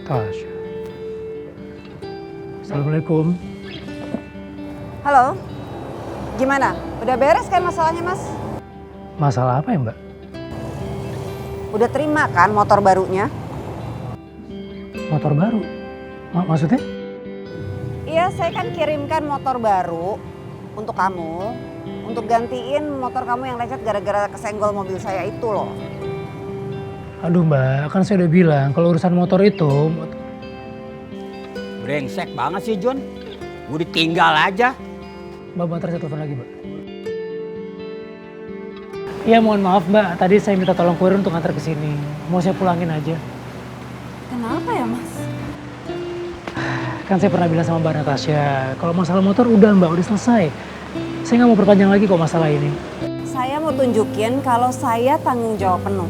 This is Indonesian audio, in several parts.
Tasya. Assalamualaikum. Halo, gimana? Udah beres kan masalahnya, Mas? Masalah apa ya, Mbak? Udah terima kan motor barunya? Motor baru? Maksudnya? Iya, saya kan kirimkan motor baru untuk kamu, untuk gantiin motor kamu yang lecet gara-gara kesenggol mobil saya itu loh. Aduh Mbak, kan saya udah bilang kalau urusan motor itu... Brengsek banget sih Jun. Gue ditinggal aja. Mbak, bentar saya telepon lagi Mbak. Iya mohon maaf Mbak, tadi saya minta tolong kurir untuk ngantar ke sini. Mau saya pulangin aja. Kenapa ya, Mas? Kan saya pernah bilang sama Mbak Natasha, kalau masalah motor udah Mbak, udah selesai. Saya nggak mau perpanjang lagi kok masalah ini. Saya mau tunjukin kalau saya tanggung jawab penuh.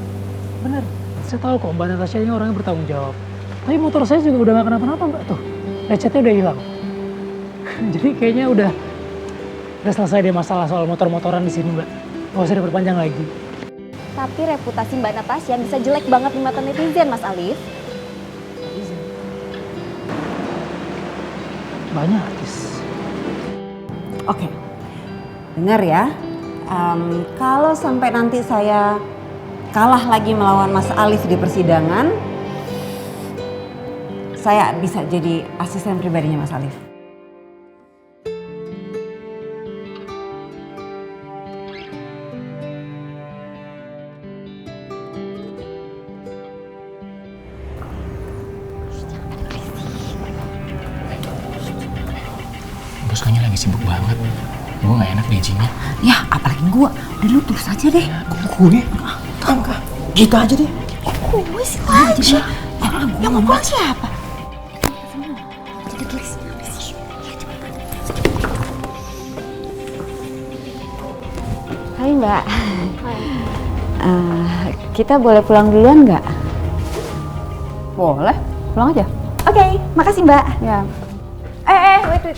Bener, saya tahu kok Mbak Natasha ini orangnya bertanggung jawab. Tapi motor saya juga udah gak kenapa-napa Mbak tuh. Lecetnya udah hilang. Jadi kayaknya udah selesai deh masalah soal motor-motoran di sini Mbak. Nggak usah diperpanjang lagi. Tapi reputasi Mbak Natasha bisa jelek banget di mata netizen, Mas Alif. Banyak artis. Oke, dengar ya. Kalau sampai nanti saya kalah lagi melawan Mas Alif di persidangan, saya bisa jadi asisten pribadinya Mas Alif. Bos kayaknya lagi sibuk banget. Gue gak enak diizinnya. Ya, apalagi gua. Udah lu terus aja deh. Gue? Enggak. Kita aja deh. Gue sih aja. Yang mau pulang siapa? Hai Mbak. Kita boleh pulang duluan nggak? Boleh, pulang aja. Oke, makasih Mbak. Ya. Wait.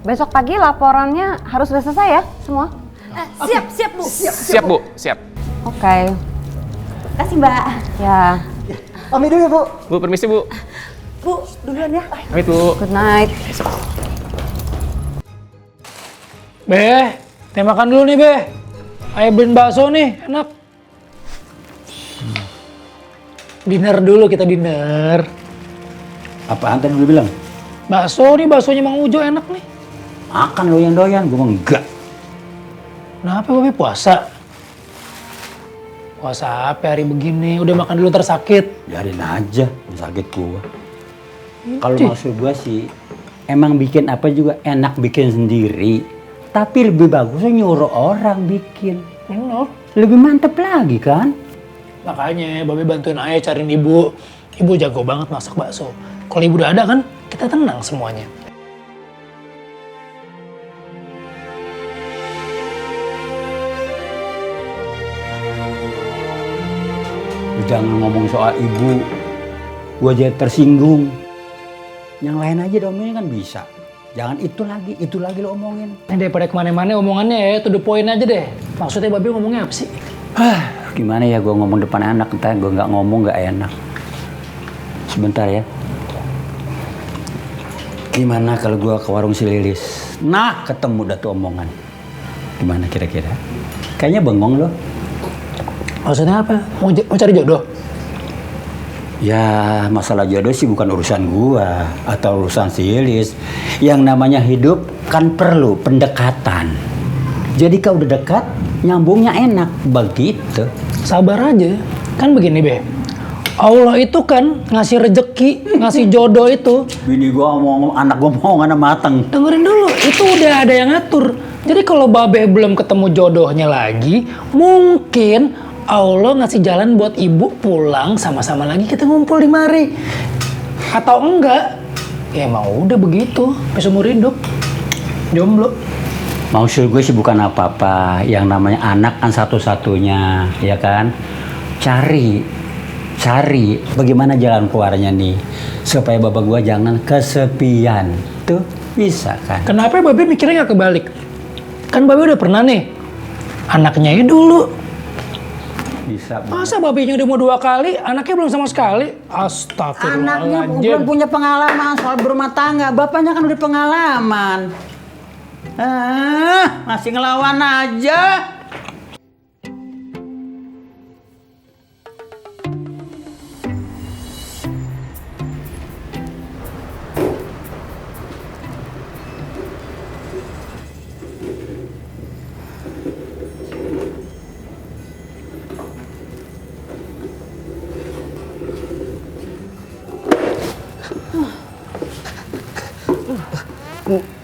Besok pagi laporannya harus sudah selesai ya semua? Siap Bu. Siap Bu, siap. Oke. Makasih Mbak. Ya. Pamit dulu ya, Bu. Bu, permisi Bu. Bu, duluan ya. Pamit Bu. Good night. Be, teh makan dulu nih Be. Ayo beliin bakso nih, enak. Dinner dulu, kita dinner. Apaan tadi lu bilang? Bakso nih, baksonya Mang Ujo enak nih. Makan lo yang doyan, gue mah enggak. Kenapa Babe puasa? Puasa apa hari begini? Udah makan dulu ntar sakit. Biarin aja, sakit gua. Kalau maksud gua sih, emang bikin apa juga enak bikin sendiri. Tapi lebih bagusnya nyuruh orang bikin. Enak. Lebih mantep lagi kan? Makanya Babe bantuin Ayah cariin ibu. Ibu jago banget masak bakso. Kalau ibu udah ada kan, kita tenang semuanya. Lu jangan ngomong soal ibu, gua jadi tersinggung. Yang lain aja domongin kan bisa. Jangan itu lagi lo omongin. Ini daripada kemana-mana omongannya ya, to the point aja deh. Maksudnya Babe ngomongnya apa sih? Gimana ya gua ngomong depan anak, entar gua nggak ngomong nggak enak. Sebentar ya. Gimana kalau gua ke warung si Lilis? Nah, ketemu dah tuh omongan. Gimana kira-kira? Kayaknya bengong lo. Maksudnya apa? Mau cari jodoh? Ya, masalah jodoh sih bukan urusan gua atau urusan si Lilis. Yang namanya hidup kan perlu pendekatan. Jadi kalau udah dekat, nyambungnya enak. Begitu. Sabar aja. Kan begini, Be. Allah itu kan ngasih rejeki, ngasih jodoh itu. Bini gua ngomong, anak gua omongan mateng. Dengerin dulu, itu udah ada yang ngatur. Jadi kalau Babe belum ketemu jodohnya lagi, mungkin Allah ngasih jalan buat ibu pulang sama-sama lagi kita ngumpul di mari. Atau enggak, ya emang udah begitu, seumur hidup. Jomblo. Maksud gue sih bukan apa-apa. Yang namanya anak kan satu-satunya, ya kan? Cari bagaimana jalan keluarnya nih. Supaya bapak gua jangan kesepian. Tuh, bisa kan? Kenapa Babe mikirnya nggak kebalik? Kan Babe udah pernah nih, anaknya dulu. Bisa. Masa babenya udah mau 2 kali, anaknya belum sama sekali? Anaknya Astagfirullahaladzim. belum punya pengalaman soal berumah tangga. Bapaknya kan udah pengalaman. Masih ngelawan aja.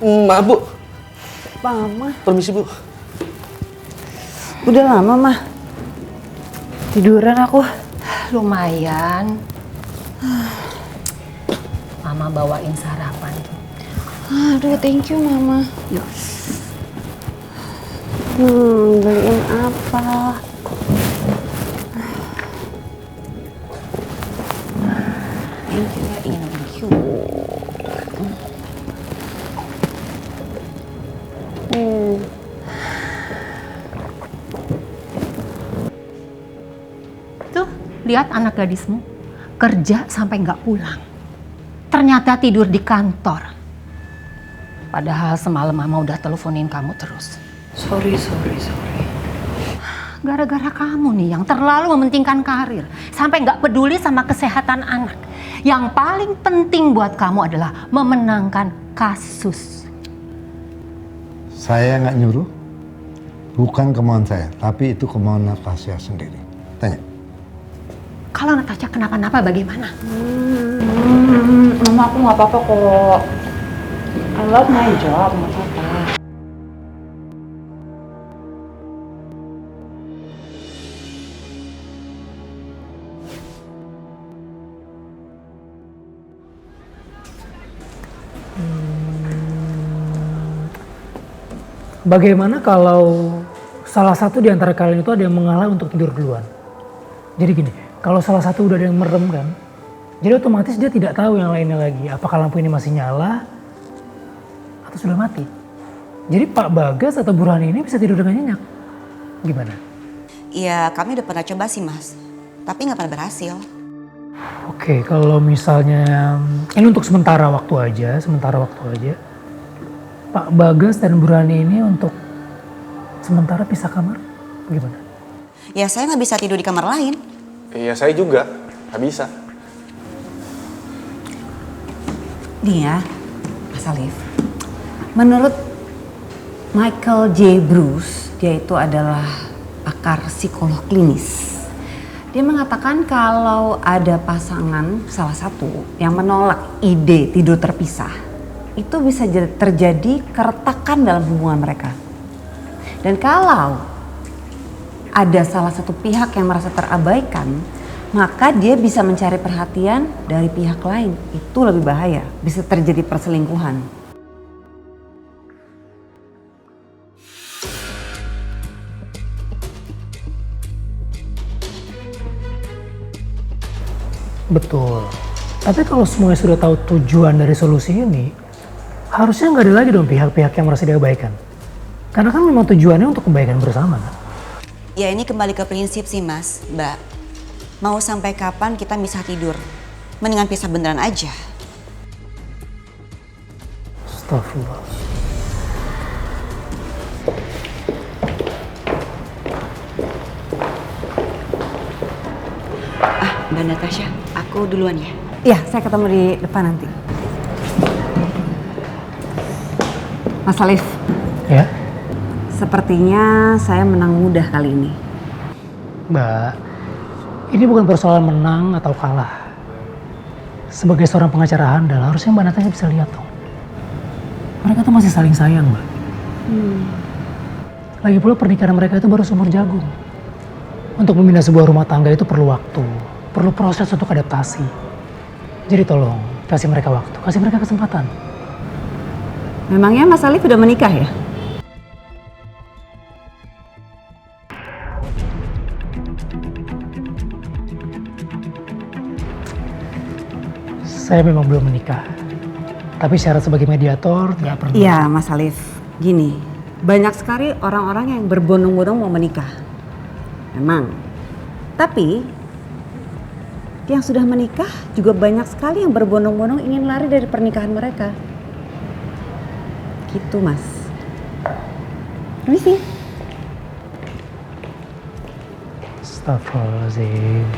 Maaf Bu, Mama, permisi Bu. udah lama mah. Tiduran aku. Lumayan. Mama bawain sarapan. Aduh, thank you Mama. Beliin apa? Thank you. Tuh, lihat anak gadismu kerja sampai nggak pulang. Ternyata tidur di kantor. Padahal semalam Mama udah teleponin kamu terus. Sorry. Gara-gara kamu nih yang terlalu mementingkan karir. Sampai nggak peduli sama kesehatan anak. Yang paling penting buat kamu adalah memenangkan kasus. Saya nggak nyuruh, bukan kemauan saya, tapi itu kemauan Natasha sendiri. Tanya. Kalau Natasha kenapa-napa bagaimana? Mama, aku nggak apa-apa kok. I love my job, nggak apa-apa. Bagaimana kalau salah satu di antara kalian itu ada yang mengalah untuk tidur duluan? Jadi gini, kalau salah satu udah ada yang merem kan, jadi otomatis dia tidak tahu yang lainnya lagi. Apakah lampu ini masih nyala atau sudah mati? Jadi Pak Bagas atau Burhani ini bisa tidur dengan nyenyak. Gimana? Iya, kami udah pernah coba sih Mas, tapi nggak pernah berhasil. Oke, kalau misalnya ini untuk sementara waktu aja. Pak Bagas dan Burhani ini untuk sementara pisah kamar, gimana? Ya saya nggak bisa tidur di kamar lain. Iya saya juga, nggak bisa. Nih ya, Mas Alif. Menurut Michael J. Bruce, dia itu adalah pakar psikolog klinis. Dia mengatakan kalau ada pasangan salah satu yang menolak ide tidur terpisah, itu bisa terjadi keretakan dalam hubungan mereka. Dan kalau ada salah satu pihak yang merasa terabaikan, maka dia bisa mencari perhatian dari pihak lain. Itu lebih bahaya, bisa terjadi perselingkuhan. Betul. Tapi kalau semuanya sudah tahu tujuan dari solusi ini, harusnya nggak ada lagi dong pihak-pihak yang merasa diabaikan. Karena kan memang tujuannya untuk kebaikan bersama kan? Ya ini kembali ke prinsip sih Mas, Mbak. Mau sampai kapan kita bisa tidur? Mendingan pisah beneran aja. Astagfirullah. Mbak Natasha, aku duluan ya. Iya, saya ketemu di depan nanti. Mas Alif. Ya? Sepertinya saya menang mudah kali ini. Mbak, ini bukan persoalan menang atau kalah. Sebagai seorang pengacara handal, harusnya Mbak Natasha bisa lihat dong. Mereka tuh masih saling sayang, Mbak. Lagi pula pernikahan mereka itu baru seumur jagung. Untuk membina sebuah rumah tangga itu perlu waktu, perlu proses untuk adaptasi. Jadi tolong, kasih mereka waktu, kasih mereka kesempatan. Memangnya Mas Alif udah menikah ya? Saya memang belum menikah. Tapi syarat sebagai mediator nggak perlu. Iya, Mas Alif. Gini, banyak sekali orang-orang yang berbondong-bondong mau menikah. Memang, Tapi yang sudah menikah juga banyak sekali yang berbondong-bondong ingin lari dari pernikahan mereka. Gitu, Mas. Permisi. Astagfirullahaladzim.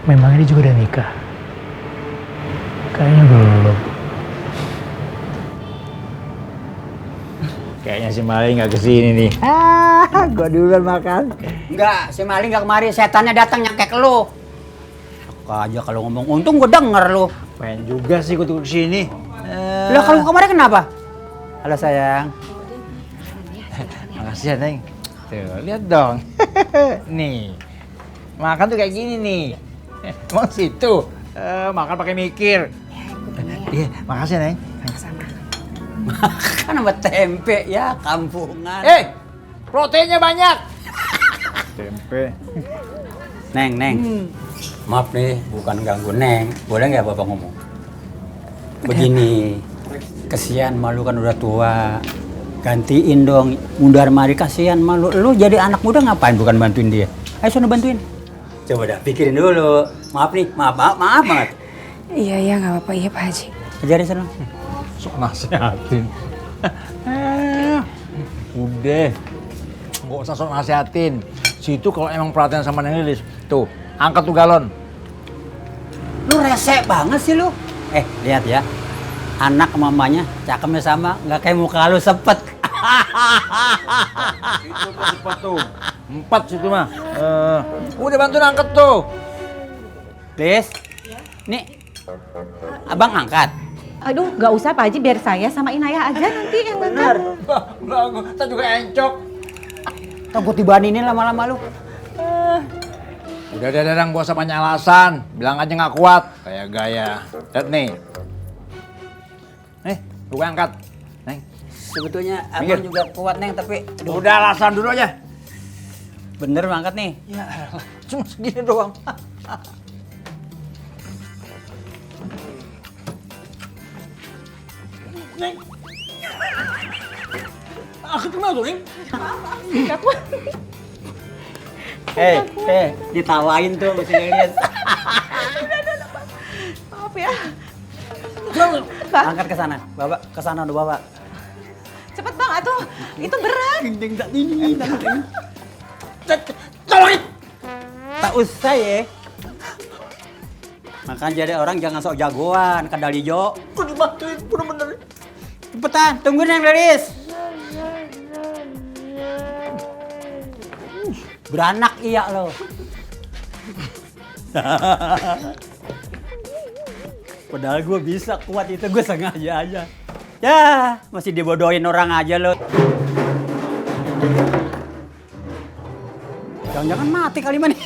Memang ini juga udah nikah? Kayaknya belum. Kayaknya si Mali nggak kesini nih. Gua duluan makan. Enggak, si Mali nggak kemari. Setannya datang nyangkek lu. Aku aja kalau ngomong untung gue denger lu. Pengen juga sih gua tuh kesini. Lah kalau kemarin kenapa? Halo sayang. Makasih ya, Neng. Tuh, lihat dong. Nih. Makan tuh kayak gini nih. Emang situ. Makan pakai mikir. Iya, makasih ya, Neng. Makan sama tempe ya kampungan. Proteinnya banyak. Tempe. Neng. Maaf nih, bukan ganggu Neng. Boleh nggak Bapak ngomong? Begini, kesian malu kan udah tua. Gantiin dong, mundar mari kasihan malu. Lu jadi anak muda ngapain bukan bantuin dia? Ayo sono bantuin. Coba dah pikirin dulu. Maaf nih, maaf banget. Iya, nggak apa-apa. Iya, Pak Haji. Ajarin sono. Sok nasihatin. Udah. Nggak usah sok nasihatin. Situ kalau emang perhatian sama Neng Lilis, tuh, angkat tuh galon. Lu rese banget sih lu. Lihat ya. Anak mamanya cakemnya sama, nggak kayak muka lu sepet. Itu tuh cepat tuh. 4 situ mah. Udah bantuin angkat tuh. Lis. Nih. Abang angkat. Aduh, nggak usah Pak Haji, biar saya sama Inaya aja nanti yang Bener. Kita juga encok. Takut dibaninin lama-lama lu. Udah Dang, gak usah banyak alasan. Bilang aja nggak kuat. Kayak gaya. Lihat nih. Nih, lu angkat. Neng. Sebetulnya Minggir. abang juga kuat Neng, tapi Udah alasan dulu aja. bener angkat nih. Ya elah, cuma segini doang. Neng. Aku kenal tuh, Neng. Ditawain tuh mesti Lilis. Maaf ya. Angkat ke sana. Bapak ke sana udah Bapak. Cepet Bang, atuh. Itu berat. Tolongin. Tak usah ya. Makan jadi orang jangan sok jagoan, kadalijo. Kok dibantuin bener-bener. Cepetan, tungguin yang Lilis. Beranak iya lo. Padahal gue bisa kuat itu, gue sengaja aja. Ya, masih dibodohin orang aja lo. Jangan-jangan mati kali mana.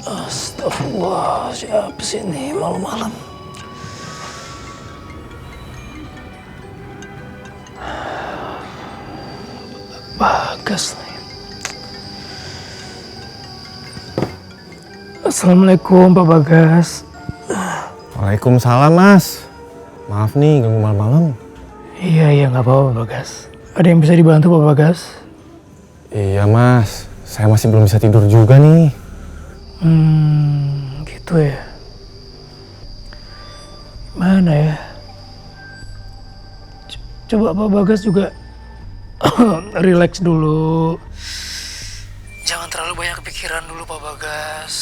Astagfirullah, siapa sih ini malam-malam? Bagas nih. Assalamualaikum Pak Bagas. Waalaikumsalam, Mas. Maaf nih, ganggu malam-malam. Iya, nggak apa-apa Pak Bagas. Ada yang bisa dibantu Pak Bagas? Iya, Mas. Saya masih belum bisa tidur juga nih. Gitu ya. Mana ya? Coba Pak Bagas juga relax dulu. Jangan terlalu banyak pikiran dulu Pak Bagas.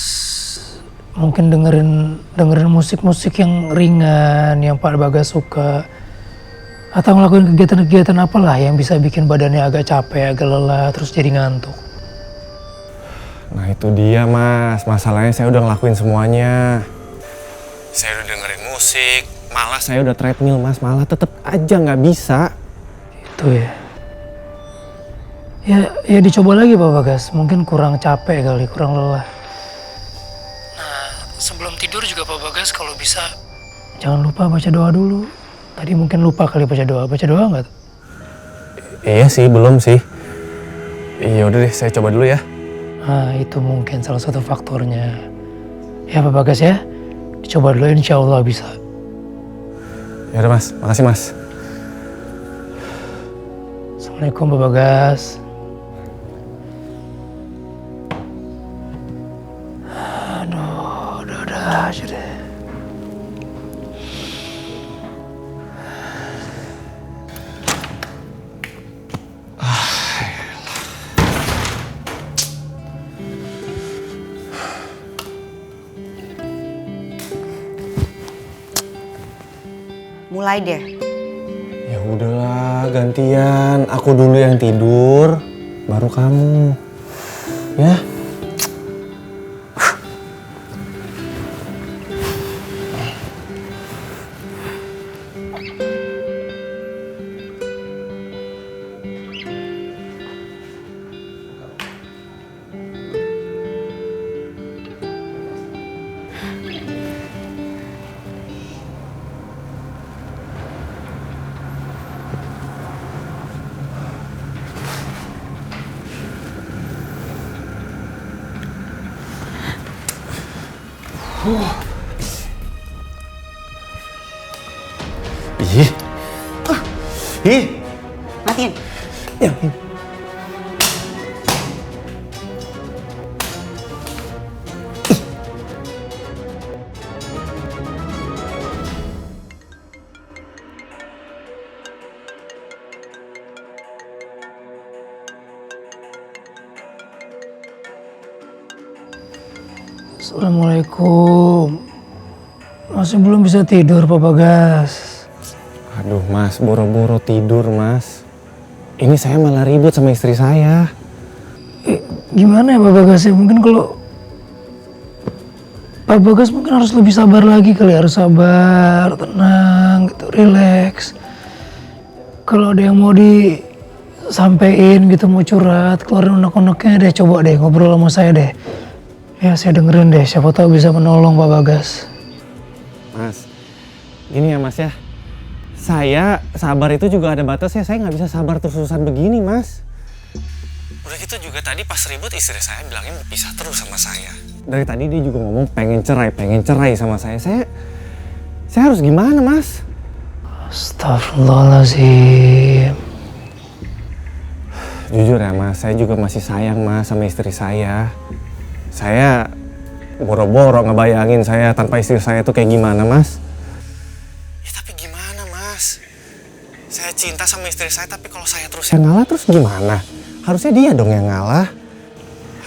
Mungkin dengerin musik-musik yang ringan, yang Pak Bagas suka. Atau ngelakuin kegiatan-kegiatan apalah yang bisa bikin badannya agak capek, agak lelah, terus jadi ngantuk. Nah itu dia, Mas. Masalahnya saya udah ngelakuin semuanya. Saya udah dengerin musik, malah saya udah treadmill, Mas. Malah tetep aja nggak bisa. Itu ya. Ya dicoba lagi Pak Bagas. Mungkin kurang capek kali, kurang lelah. Nah, sebelum tidur juga Pak Bagas kalau bisa jangan lupa baca doa dulu. Tadi mungkin lupa kali baca doa. Baca doa nggak tuh? Iya sih, belum sih. Iya udah deh, saya coba dulu ya. Nah, itu mungkin salah satu faktornya. Ya Pak Bagas ya, coba dulu insya Allah bisa. Ya udah Mas, makasih Mas. Assalamualaikum Pak Bagas. Aduh, udah aja deh. Mulai deh. Ya udahlah, gantian. Aku dulu yang tidur, baru kamu. Ya. Ih. Ih. Matiin. Ya. Assalamualaikum. Masih belum bisa tidur Pak Bagas. Aduh Mas, boro-boro tidur Mas. Ini saya malah ribut sama istri saya. Gimana ya Pak Bagas ya? Mungkin kalau Pak Bagas mungkin harus lebih sabar lagi kali. Harus sabar, tenang, gitu, relax. Kalau ada yang mau disampaikan gitu, mau curhat, keluarin unek-uneknya deh. Coba deh ngobrol sama saya deh. Ya saya dengerin deh, siapa tahu bisa menolong Pak Bagas. Mas, gini ya Mas ya. Saya sabar itu juga ada batasnya. Saya nggak bisa sabar terus-terusan begini Mas. Udah gitu juga tadi pas ribut istri saya bilangnya mau pisah terus sama saya. Dari tadi dia juga ngomong pengen cerai sama saya. Saya harus gimana Mas? Astagfirullahaladzim. Jujur ya Mas, saya juga masih sayang Mas sama istri saya. Saya boro-boro ngebayangin saya tanpa istri saya itu kayak gimana Mas. Ya tapi gimana Mas? Saya cinta sama istri saya tapi kalau saya terus yang ngalah terus gimana? Harusnya dia dong yang ngalah.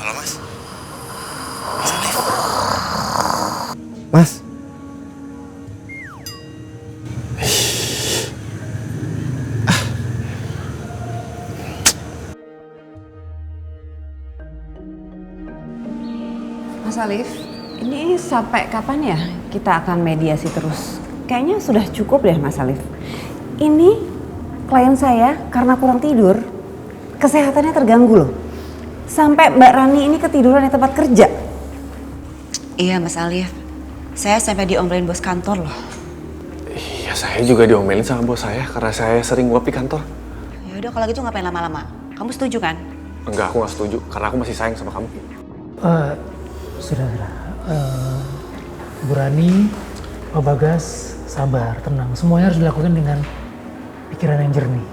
Halo Mas? Mas Alif? Mas? Mas Alif, ini sampai kapan ya kita akan mediasi terus? Kayaknya sudah cukup deh Mas Alif. Ini klien saya karena kurang tidur, kesehatannya terganggu loh. Sampai Mbak Rani ini ketiduran di tempat kerja. Iya Mas Alif, saya sampai diomelin bos kantor loh. Iya, saya juga diomelin sama bos saya karena saya sering nguap di kantor. Ya udah kalau gitu ngapain lama-lama? Kamu setuju kan? Enggak, aku nggak setuju karena aku masih sayang sama kamu. Sudah. Bu Rani, Pak Bagas, sabar, tenang. Semuanya harus dilakukan dengan pikiran yang jernih.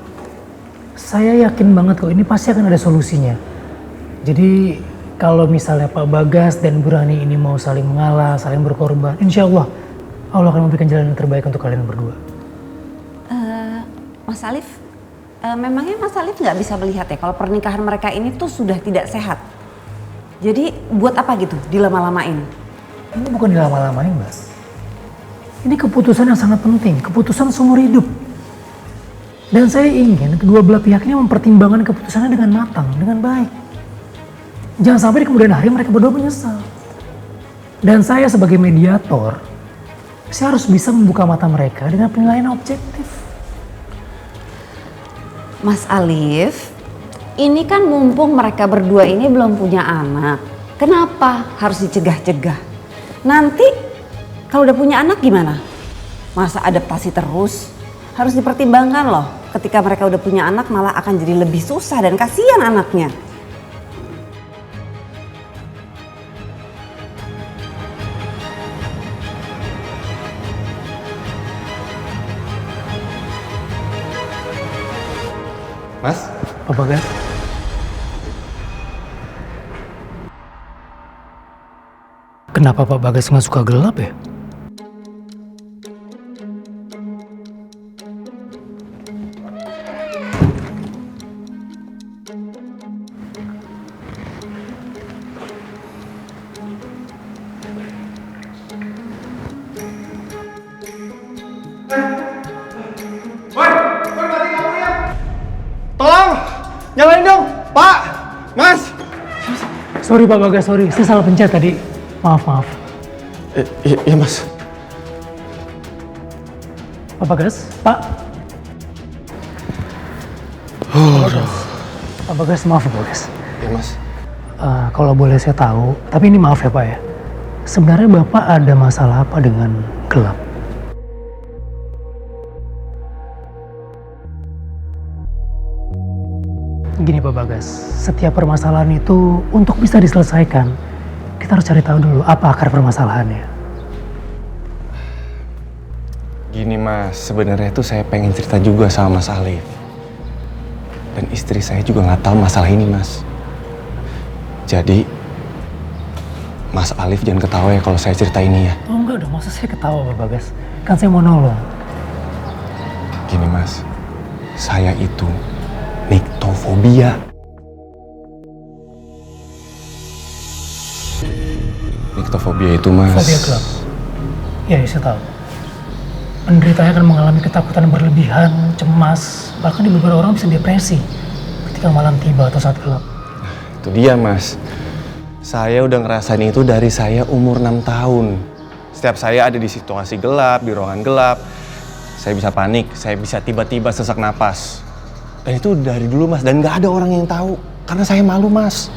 Saya yakin banget kok ini pasti akan ada solusinya. Jadi kalau misalnya Pak Bagas dan Bu Rani ini mau saling mengalah, saling berkorban, insya Allah akan memberikan jalan yang terbaik untuk kalian berdua. Mas Alif, memangnya Mas Alif nggak bisa melihat ya kalau pernikahan mereka ini tuh sudah tidak sehat? Jadi buat apa gitu dilama-lamain? Ini bukan dilama-lamain, Mbak. Ini keputusan yang sangat penting, keputusan seumur hidup. Dan saya ingin kedua belah pihak ini mempertimbangkan keputusannya dengan matang, dengan baik. Jangan sampai di kemudian hari mereka berdua menyesal. Dan saya sebagai mediator, saya harus bisa membuka mata mereka dengan penilaian objektif. Mas Alif, ini kan mumpung mereka berdua ini belum punya anak. Kenapa harus dicegah-cegah? Nanti kalau udah punya anak gimana? Masa adaptasi terus? Harus dipertimbangkan loh. Ketika mereka udah punya anak malah akan jadi lebih susah dan kasihan anaknya. Mas? Pak Bagas. Kenapa Pak Bagas nggak suka gelap ya? Tolong! Nyalain dong! Pak! Mas! Sorry Pak Bagas, sorry. Saya salah pencet tadi. Maaf. Iya mas. Pak Bagas, Pak. Pak Bagas. Pak Bagas, maaf Pak Bagas. Iya mas. Kalau boleh saya tahu, tapi ini maaf ya Pak ya. Sebenarnya Bapak ada masalah apa dengan gelap? Gini Pak Bagas, setiap permasalahan itu untuk bisa diselesaikan, kita harus cari tahu dulu apa akar permasalahannya. Gini mas, sebenarnya tuh saya pengen cerita juga sama Mas Alif. Dan istri saya juga nggak tahu masalah ini mas. Jadi, Mas Alif jangan ketawa ya kalau saya cerita ini ya. Oh enggak dong, masa saya ketawa Pak Bagas? Kan saya mau nolong. Gini mas, saya itu niktofobia. Niktofobia itu mas. Fobia gelap. Ya, saya tahu. Penderitanya akan mengalami ketakutan berlebihan, cemas, bahkan di beberapa orang bisa depresi ketika malam tiba atau saat gelap. Itu dia mas. Saya udah ngerasain itu dari saya umur 6 tahun. Setiap saya ada di situasi gelap, di ruangan gelap, saya bisa panik, saya bisa tiba-tiba sesak napas. Dan itu dari dulu mas, dan nggak ada orang yang tahu. Karena saya malu mas.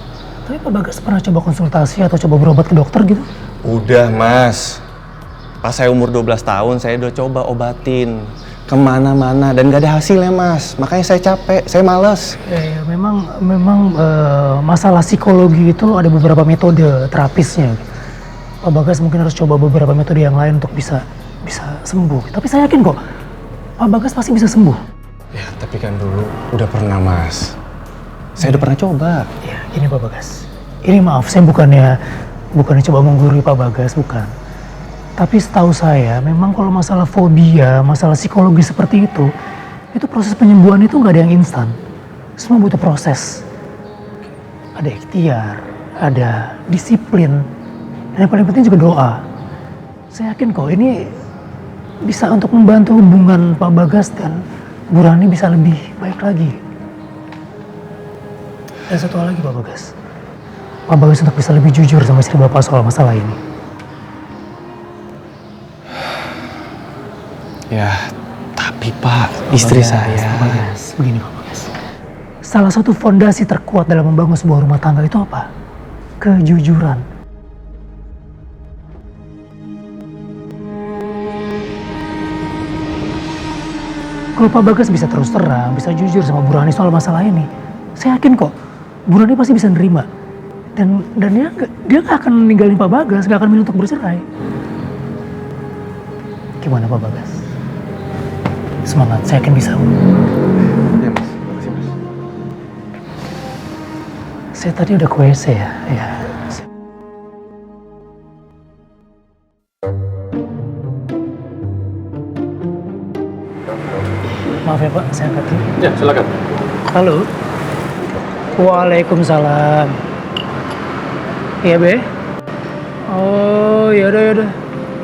Tapi Pak Bagas pernah coba konsultasi atau coba berobat ke dokter gitu? Udah mas. Pas saya umur 12 tahun, saya udah coba obatin kemana-mana dan gak ada hasilnya mas. Makanya saya capek, saya males. Ya, memang masalah psikologi itu ada beberapa metode terapisnya. Pak Bagas mungkin harus coba beberapa metode yang lain untuk bisa sembuh. Tapi saya yakin kok, Pak Bagas pasti bisa sembuh. Ya, tapi kan dulu udah pernah mas. Saya udah pernah coba. Ya, gini Pak Bagas. Ini maaf, saya bukannya coba menggurui Pak Bagas, bukan. Tapi setahu saya, memang kalau masalah fobia, masalah psikologi seperti itu proses penyembuhan itu nggak ada yang instan. Semua butuh proses. Ada ikhtiar, ada disiplin, dan yang paling penting juga doa. Saya yakin kok ini bisa untuk membantu hubungan Pak Bagas dan Bu Rani bisa lebih baik lagi. Dan satu hal lagi Pak Bagas. Pak Bagas untuk bisa lebih jujur sama istri Bapak soal masalah ini. Ya, tapi Pak, istri saya... Pak Bagas, begini Pak Bagas. Salah satu fondasi terkuat dalam membangun sebuah rumah tangga itu apa? Kejujuran. Kalau Pak Bagas bisa terus terang, bisa jujur sama Bu Rani soal masalah ini, saya yakin kok Bu Rani pasti bisa nerima. Dan dia nggak akan ninggalin Pak Bagas, nggak akan milih untuk bercerai. Gimana Pak Bagas? Semangat, saya yakin bisa. Ya mas, makasih mas. Saya tadi udah ke WC ya. Ya. Maaf ya Pak, saya angkat dulu. Ya, silakan. Halo. Waalaikumsalam. Iya Be? Oh yaudah.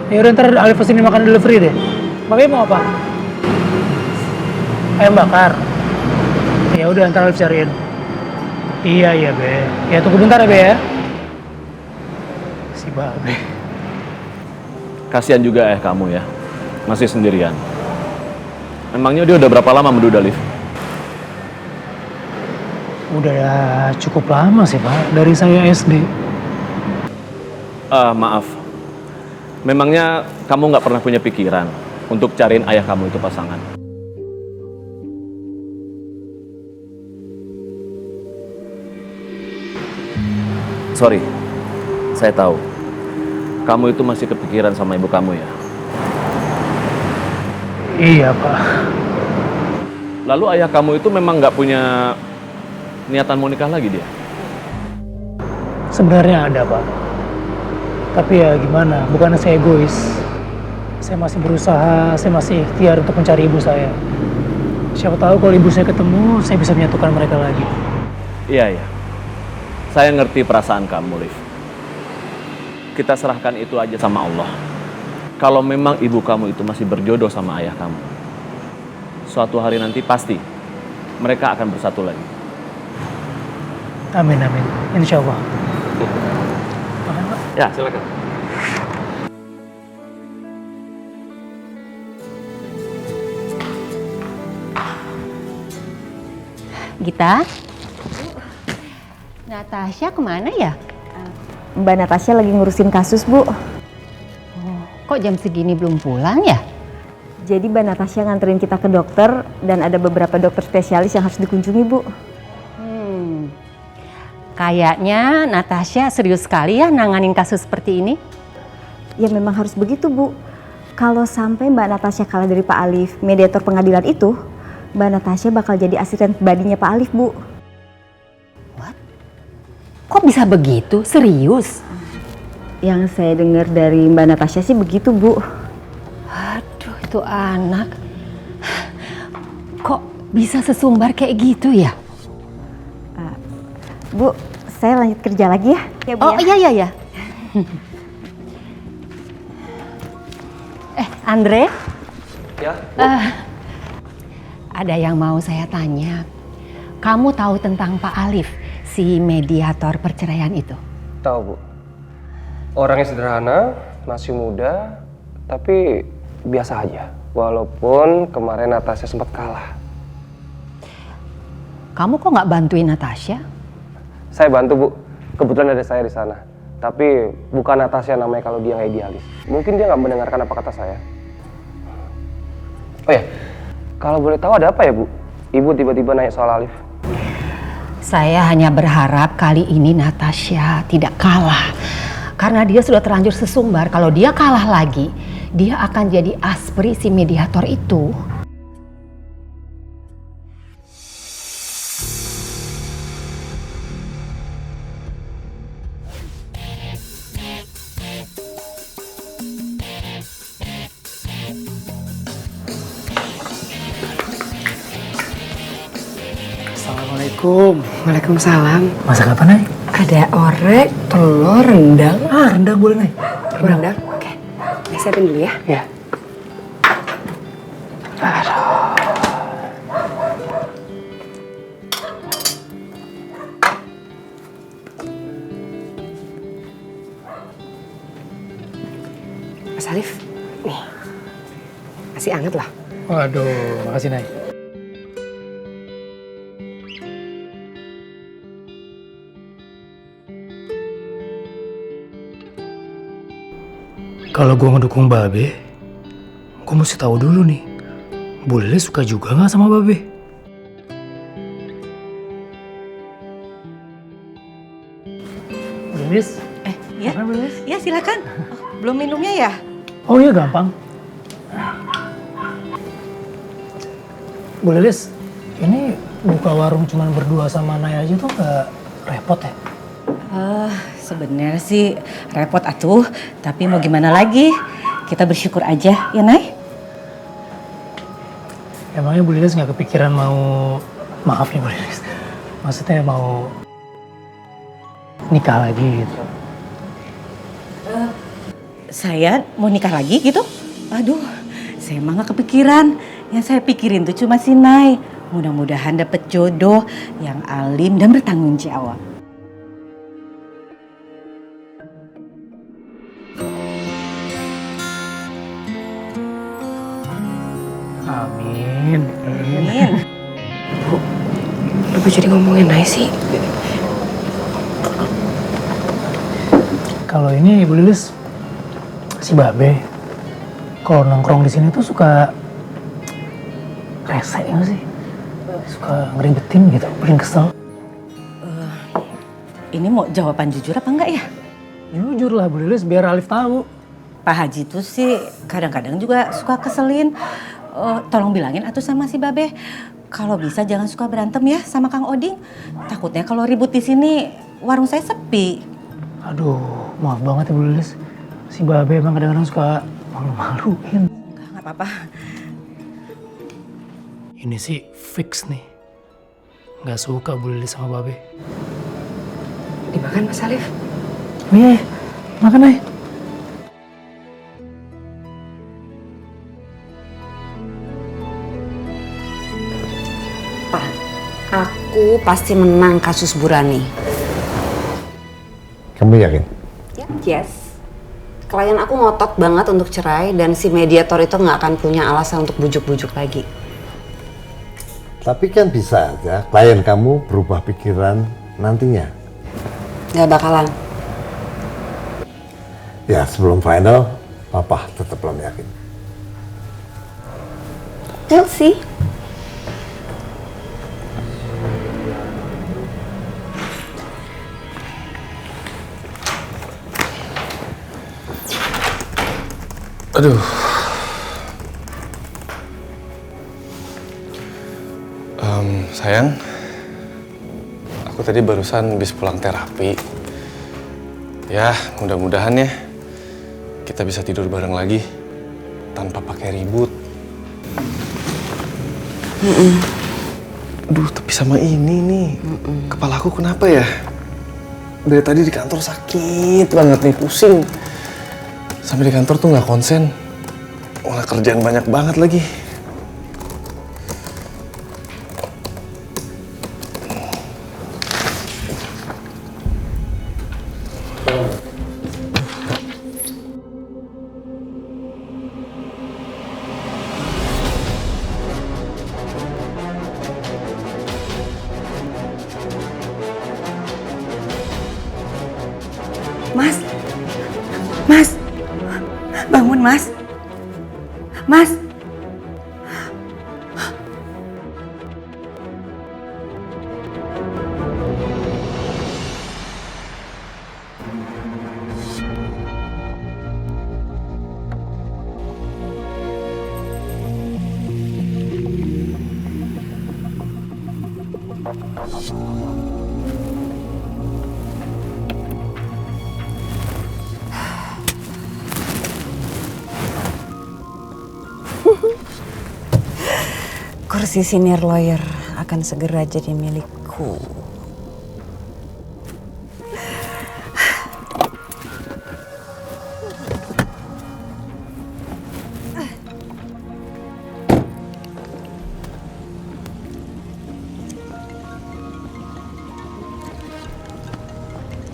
Yaudah ntar Alif kesini makan delivery deh. Makanya mau apa? Ayam bakar. Ya udah ntar Alif cariin. Iya Be. Ya tunggu bentar ya Be ya. Si Babe. Kasihan juga kamu ya, masih sendirian. Memangnya dia udah berapa lama menduda, Liv? Udah cukup lama sih Pak, dari saya SD. Maaf, memangnya kamu nggak pernah punya pikiran untuk cariin ayah kamu itu pasangan? Sorry, saya tahu. Kamu itu masih kepikiran sama ibu kamu ya? Iya, Pak. Lalu ayah kamu itu memang nggak punya niatan mau nikah lagi dia? Sebenarnya ada, Pak. Tapi ya gimana, bukannya saya egois. Saya masih berusaha, saya masih ikhtiar untuk mencari ibu saya. Siapa tahu kalau ibu saya ketemu, saya bisa menyatukan mereka lagi. Iya, iya. Saya ngerti perasaan kamu, Liv. Kita serahkan itu aja sama Allah. Kalau memang ibu kamu itu masih berjodoh sama ayah kamu, suatu hari nanti pasti mereka akan bersatu lagi. Amin, amin. Insya Allah. Makan, Pak. Ya, silakan. Gita? Natasha kemana ya? Mbak Natasha lagi ngurusin kasus, Bu. Kok jam segini belum pulang ya? Jadi Mbak Natasha nganterin kita ke dokter dan ada beberapa dokter spesialis yang harus dikunjungi, Bu. Kayaknya Natasha serius sekali ya nanganin kasus seperti ini. Ya memang harus begitu, Bu. Kalau sampai Mbak Natasha kalah dari Pak Alif, mediator pengadilan itu, Mbak Natasha bakal jadi asisten pribadinya Pak Alif, Bu. Kok bisa begitu? Serius? Yang saya dengar dari Mbak Natasha sih begitu, Bu. Aduh, itu anak. Kok bisa sesumbar kayak gitu ya? Bu, saya lanjut kerja lagi ya. Ya, Bu, oh ya. iya. Andre? Ya, Ada yang mau saya tanya. Kamu tahu tentang Pak Alif, si mediator perceraian itu? tahu Bu. Orangnya sederhana, masih muda, tapi biasa aja. Walaupun kemarin Natasha sempat kalah. Kamu kok nggak bantuin Natasha? Saya bantu Bu, kebetulan ada saya di sana. Tapi bukan Natasha namanya kalau dia nggak idealis. Mungkin dia nggak mendengarkan apa kata saya. Oh ya, kalau boleh tahu ada apa ya Bu? Ibu tiba-tiba nanya soal Alif. Saya hanya berharap kali ini Natasha tidak kalah. Karena dia sudah terlanjur sesumbar. Kalau dia kalah lagi, dia akan jadi aspri si mediator itu. Assalamualaikum. Waalaikumsalam. Masak apa, Nay? Ada orek, telur, rendang. Rendang boleh, Nay. Rendang? Oke. Saya siapin dulu ya. Ya. Mas Alif, nih. Masih anget loh. Waduh, makasih, Nay. Kalau gue ngedukung Babe, gue mesti tahu dulu nih, Bu Lilis suka juga nggak sama Babe? Bu Lilis? Ya, ya silakan. Oh, belum minumnya ya? Oh iya, gampang. Bu Lilis, ini buka warung cuman berdua sama Nay aja tuh nggak repot ya? Sebenarnya sih repot atuh, tapi mau gimana lagi? Kita bersyukur aja, ya Nay? Emangnya Bu Lilis nggak kepikiran mau, maaf ya Bu Lilis, maksudnya mau nikah lagi gitu? Saya mau nikah lagi gitu? Aduh, saya mah gak kepikiran. Yang saya pikirin tuh cuma si Nay. Mudah-mudahan dapet jodoh yang alim dan bertanggung jawab. Amin. Amin. Kenapa jadi ngomongin Nay sih? Kalau ini Bu Lilis, si Babe, kalau nongkrong di sini tuh suka rese nggak sih? Suka ngeribetin gitu, bikin kesel. ini mau jawaban jujur apa enggak ya? Jujur lah Bu Lilis biar Alif tahu. Pak Haji tuh sih kadang-kadang juga suka keselin. Tolong bilangin atuh sama si Babe. Kalau bisa jangan suka berantem ya sama Kang Oding. Takutnya kalau ribut di sini warung saya sepi. Aduh, maaf banget ya Bu Lilis. Si Babe emang kadang-kadang suka malu-maluin. Enggak apa-apa. Ini sih fix nih. Nggak suka Bu Lilis sama Babe. Dimakan Mas Alif? Oh iya, makan aja. Pak, aku pasti menang kasus Burani. Kamu yakin? Yes. Klien aku ngotot banget untuk cerai dan si mediator itu nggak akan punya alasan untuk bujuk-bujuk lagi. Tapi kan bisa aja klien kamu berubah pikiran nantinya. Gak bakalan. Ya sebelum final, Papa tetap belum yakin. We'll see. Aduh. Sayang, aku tadi barusan habis pulang terapi. Ya, mudah-mudahan ya kita bisa tidur bareng lagi tanpa pakai ribut. Aduh, tapi sama ini nih, kepala aku kenapa ya? Dari tadi di kantor sakit banget nih, pusing. Sampai di kantor tuh nggak konsen, malah kerjaan banyak banget lagi. Mas, bangun Mas. Mas. Kursi senior lawyer akan segera jadi milikku.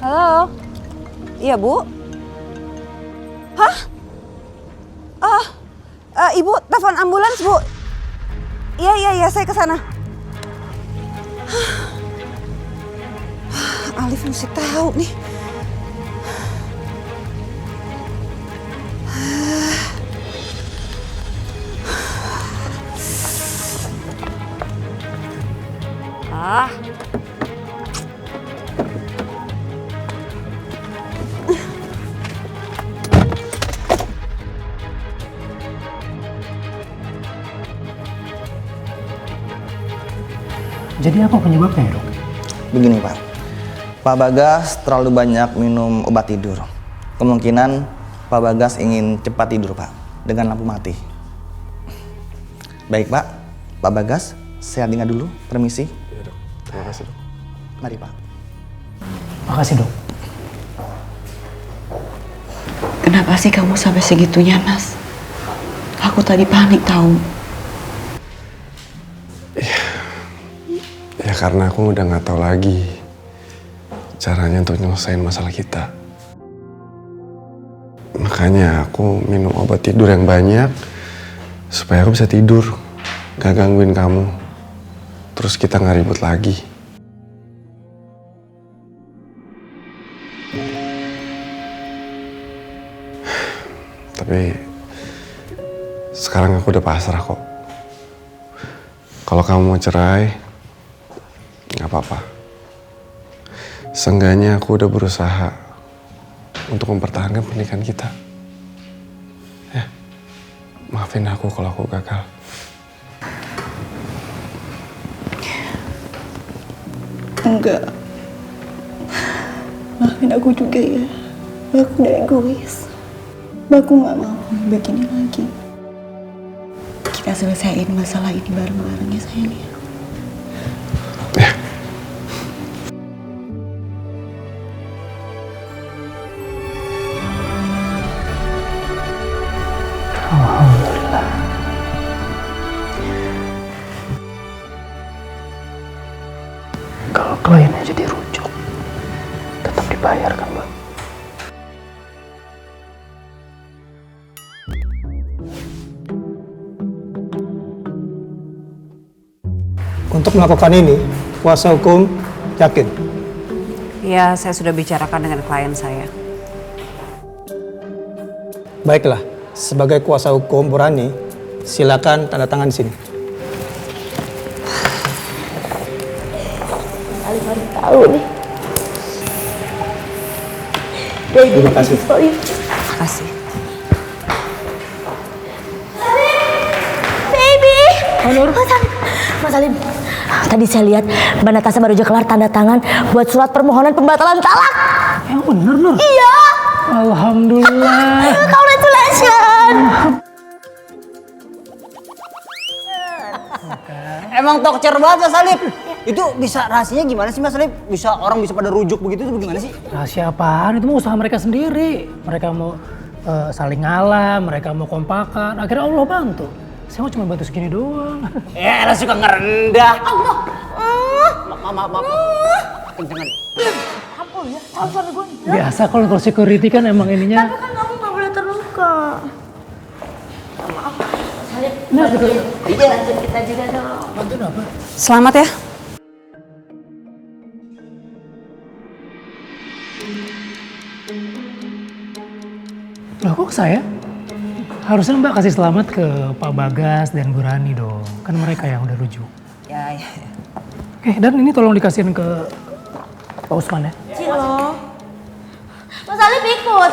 Halo? Iya, Bu? Hah? Ibu telepon ambulans, Bu. Iya, saya ke sana. Alif mesti tahu nih. Jadi apa penyebabnya ya, Dok? Begini Pak, Pak Bagas terlalu banyak minum obat tidur. Kemungkinan Pak Bagas ingin cepat tidur Pak, dengan lampu mati. Baik Pak, Pak Bagas, saya tinggal dulu, permisi. Iya Dok, terima kasih Dok. Mari Pak. Makasih Dok. Kenapa sih kamu sampai segitunya, Mas? Aku tadi panik tahu. Ya karena aku udah nggak tahu lagi caranya untuk nyelesain masalah kita. Makanya aku minum obat tidur yang banyak supaya aku bisa tidur, gak gangguin kamu. Terus kita nggak ribut lagi. Tapi sekarang aku udah pasrah kok. Kalau kamu mau cerai, nggak apa-apa. Seenggaknya aku udah berusaha untuk mempertahankan pernikahan kita. Ya, maafin aku kalau aku gagal. Enggak. Maafin aku juga ya. Aku udah egois. Aku gak mau begini lagi. Kita selesaiin masalah ini bareng-bareng ya sayang ya. Alhamdulillah. Kalau kliennya jadi rujuk, tetap dibayar kan, Mbak? Untuk melakukan ini, kuasa hukum yakin? Ya, saya sudah bicarakan dengan klien saya. Baiklah, sebagai kuasa hukum Bu Rani, silakan tanda tangan di sini. Alif harus tahu nih. Terima kasih. Terima kasih. Baby! Mas Alim, tadi saya lihat Mbak Natasha baru aja kelar tanda tangan buat surat permohonan pembatalan talak. Yang bener, Nur? Iya. Alhamdulillah. Congratulations. Emang tokcer banget Mas Alif. Itu bisa rahasianya gimana sih Mas Alif? Orang bisa pada rujuk begitu itu gimana sih? Rahasia apaan? Itu mah usaha mereka sendiri. Mereka mau saling ngalah, mereka mau kompakan. Akhirnya Allah bantu. Saya mau cuma bantu segini doang. Ya, elah suka ngerendah. Allah. Maaf. Kencengan. Ampun ya, ampun gue. Biasa kalau security kan emang ininya. Tapi kan kamu gak boleh terluka. Maaf. Salib. Nah, betul. Iya, lanjut kita juga dong. Bantuin apa? Selamat ya. Loh kok saya? Harusnya Mbak kasih selamat ke Pak Bagas dan Bu Rani dong. Kan mereka yang udah rujuk. Ya. Oke, dan ini tolong dikasihin ke Pak Usman ya. Cilo. Mas Alif ikut.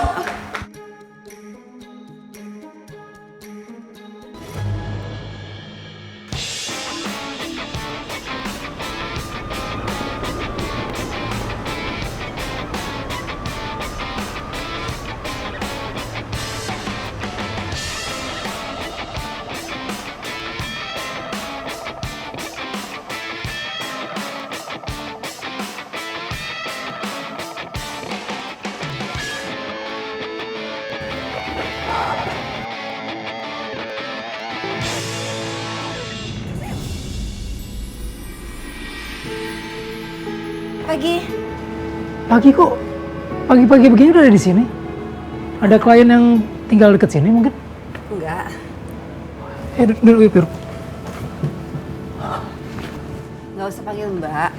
Pagi kok? Pagi-pagi begini udah ada di sini? Ada klien yang tinggal deket sini mungkin? Enggak. Duduk. Nggak usah panggil Mbak.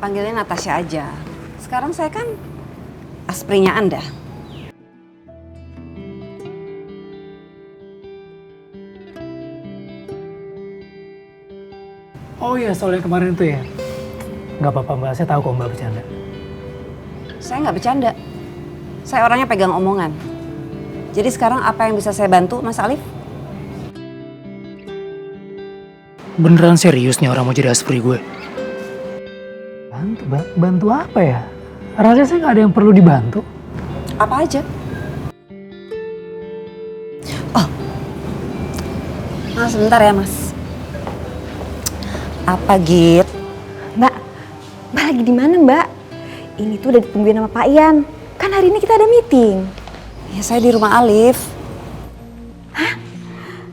Panggilnya Natasha aja. Sekarang saya kan asprinya Anda. Oh iya, soal yang kemarin itu ya? Nggak apa-apa Mbak, saya tahu kok Mbak bercanda. Saya nggak bercanda. Saya orangnya pegang omongan. Jadi sekarang apa yang bisa saya bantu, Mas Alif? Beneran serius nih orang mau jadi aspri gue? Bantu apa ya? Rasanya saya nggak ada yang perlu dibantu. Apa aja? Oh, sebentar ya Mas. Apa Git? Mbak lagi di mana Mbak? Ini tuh udah ditungguin sama Pak Ian. Kan hari ini kita ada meeting. Ya saya di rumah Alif. Hah?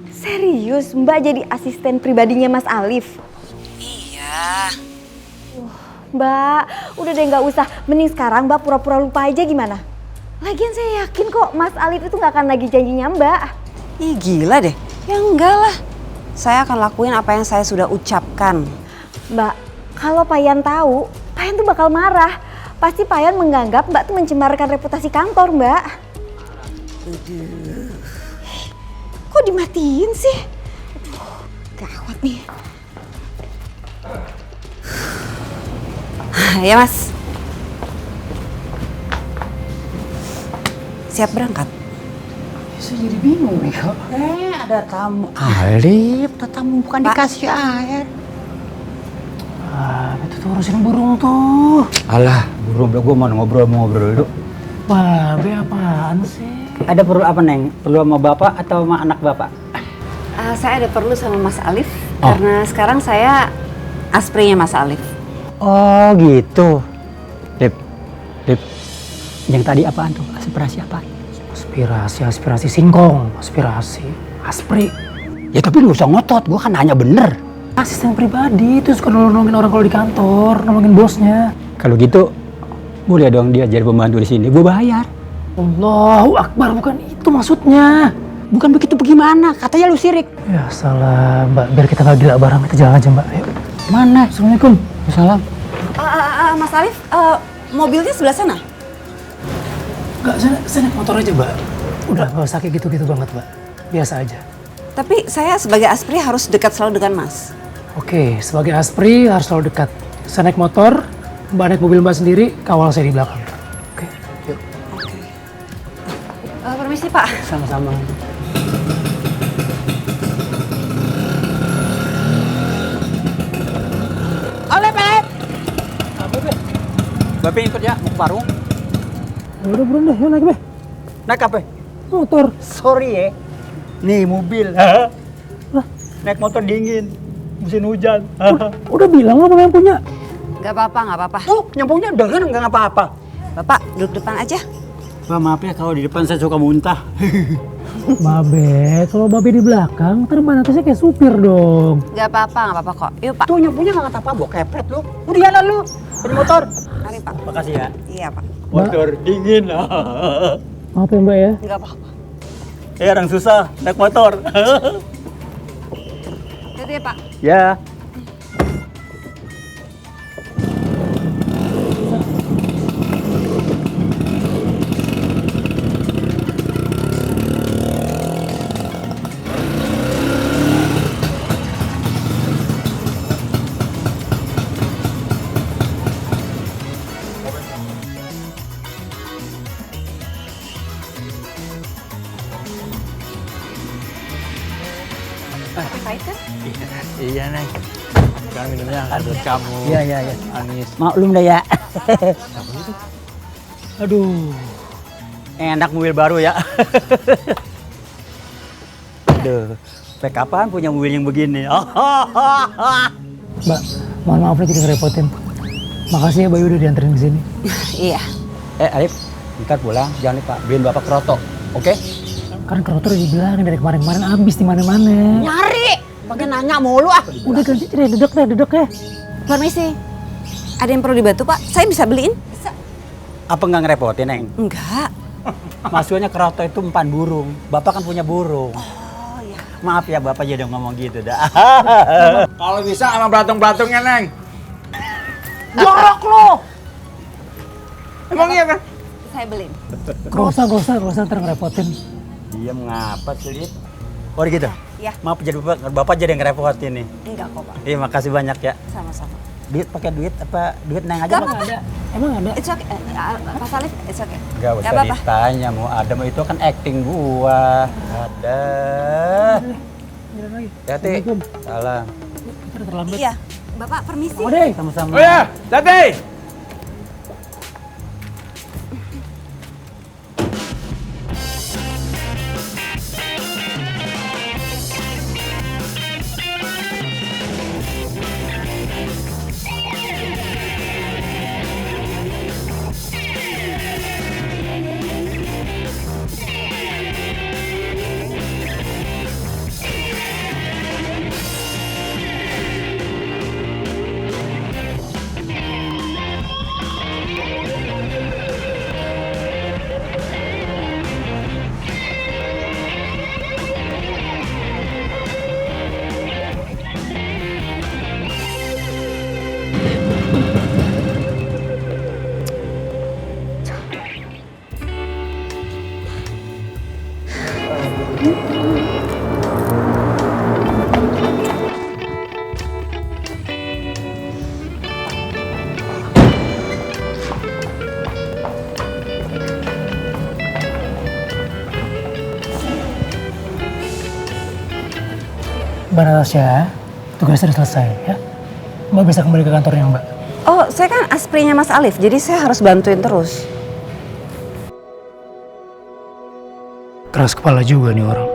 Serius Mbak jadi asisten pribadinya Mas Alif? Iya. Mbak, udah deh nggak usah. Mending sekarang Mbak pura-pura lupa aja gimana? Lagian saya yakin kok Mas Alif itu nggak akan lagi janjinya Mbak. Ih gila deh. Ya enggak lah. Saya akan lakuin apa yang saya sudah ucapkan. Mbak, kalau Pak Ian tahu, Pak Ian tuh bakal marah. Pasti Pak Ian menganggap Mbak tuh mencemarkan reputasi kantor, Mbak. Kok dimatiin sih? Aduh, gawat nih. Ya Mas. siap berangkat? Saya jadi bingung nih kok. Ada tamu. Alif, ada tamu bukan dikasih air. Itu tuh urusin burung tuh. Alah, burung gue mau ngobrol dulu. Babe apaan sih? Ada perlu apa, Neng? Perlu sama bapak atau sama anak bapak? Saya ada perlu sama Mas Alif karena sekarang saya asprinya Mas Alif. Oh gitu. Lip. Yang tadi apaan tuh? Aspirasi apa? Aspirasi singkong, aspri. Ya tapi nggak usah ngotot, gue kan nanya bener. Asisten pribadi itu suka nolongin orang kalau di kantor, nolongin bosnya. Kalau gitu, boleh dong dia jadi pembantu di sini, gue bayar. Allahu Akbar, bukan itu maksudnya. Bukan begitu bagaimana? Katanya lu sirik. Ya salah Mbak, biar kita gak gila bareng, kita jalan aja Mbak. Ayo. Mana? Assalamualaikum. Salam. Mas Alif, mobilnya sebelah sana? Enggak, saya naik motor aja Mbak. Udah gak usah kayak gitu-gitu banget Mbak. Biasa aja. Tapi saya sebagai aspri harus dekat selalu dengan Mas. Oke, sebagai aspri harus selalu dekat. Saya naik motor, Mbak naik mobil Mbak sendiri, kawal saya di belakang. Oke, yuk. Permisi Pak. Sama-sama. Alif! Bapak ikut ya, mau ke warung. Udah buruan deh, yuk naik Be. Naik apa? Motor. Sorry ya. Nih mobil. Naik motor dingin. Musim hujan. Udah bilang lo yang punya. Gak apa-apa. Oh, yang punya udah kan nggak apa-apa. Bapak duduk depan aja. Pak maaf ya kalau di depan saya suka muntah. Babe, kalau Babe di belakang, ntar Mbak Natasha kayak supir dong. Gak apa-apa kok. Yuk Pak. Tuh nyapunya nggak apa-apa, bawa kepret lu. Udah jalan lu, punya motor. Mari Pak. Makasih ya. Iya Pak. Motor dingin. Maaf ya Mbak ya. Gak apa-apa. Orang susah naik motor. Jadi ya Pak. Ya. Pahit kan? Iya, Neng. Kan minumnya buat kamu. Iya. Anis. Maklum dah ya. Apa itu? Aduh. Enak mobil baru ya. Aduh. Sampai kapan punya mobil yang begini? Mbak, mohon maaf nih jadi ngerepotin. Makasih ya Bayu udah dianterin ke sini. Iya. Arif, ntar pulang jangan lupa beliin bapak kerotok, oke? Kan kerotor udah dibilangin dari kemarin-kemarin habis di mana-mana. Nyari. Pakai nanya mulu ah. Udah ganti deh, duduk ya. Permisi. Ada yang perlu dibantu Pak? Saya bisa beliin? Bisa. Apa nggak ngerepotin, Neng? Enggak. Maksudnya kerotok itu empan burung. Bapak kan punya burung. Oh iya. Maaf ya Bapak jadi ngomong gitu dah. Kalau bisa sama belatung-belatungnya, Neng. Jorok lo. Emang iya kan? Saya beliin. Gak usah ntar ngerepotin. Dia mengapa sih, Lid? Oh gitu? Iya. Maaf jadi bapak jadi ngerepotin nih. Enggak kok Pak. Iya makasih banyak ya. Sama-sama. Duit pakai duit apa duit Neng aja? Gak Bang? apa-apa. Emang ada? It's okay. Pak Salif, it's okay. Gak usah apa-apa. ditanya mau ada mau itu kan acting gua. Ada. Jalan lagi. Hati. Salam. Kita terlambat. Iya. Bapak permisi. Oh deh. Sama-sama. Oh ya, Tati. Mbak Natasha, tugasnya sudah selesai ya. Mbak bisa kembali ke kantornya Mbak. Oh, saya kan asprinya Mas Alif, jadi saya harus bantuin terus. Keras kepala juga nih orang.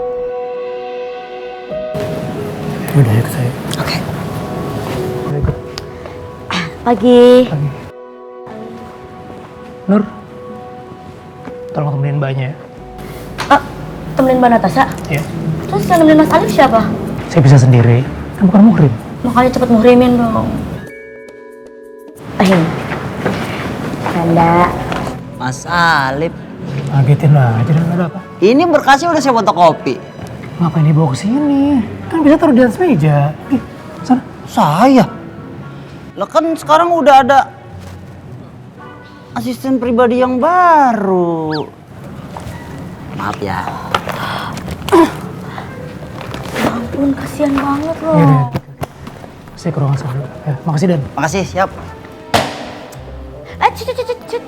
Udah ikut saya. Oke. Pagi. Nur, tolong temenin Mbaknya ya. Temenin Mbak Natasha? Iya. Terus yang nemenin Mas Alif siapa? Saya bisa sendiri, kan bukan muhrim. Makanya cepet muhrimin dong. Canda. Mas Alif. Ngagetin aja dan ada apa? Ini berkasnya udah saya fotokopi. Ngapain dibawa ke sini? Kan bisa taruh di atas meja. Ih, sana. Saya? Lah kan sekarang udah ada asisten pribadi yang baru. Maaf ya. Ya ampun, kasihan banget loh. Iya, saya ke ruangan sana. Ya, makasih Dan. Makasih, siap. Cut.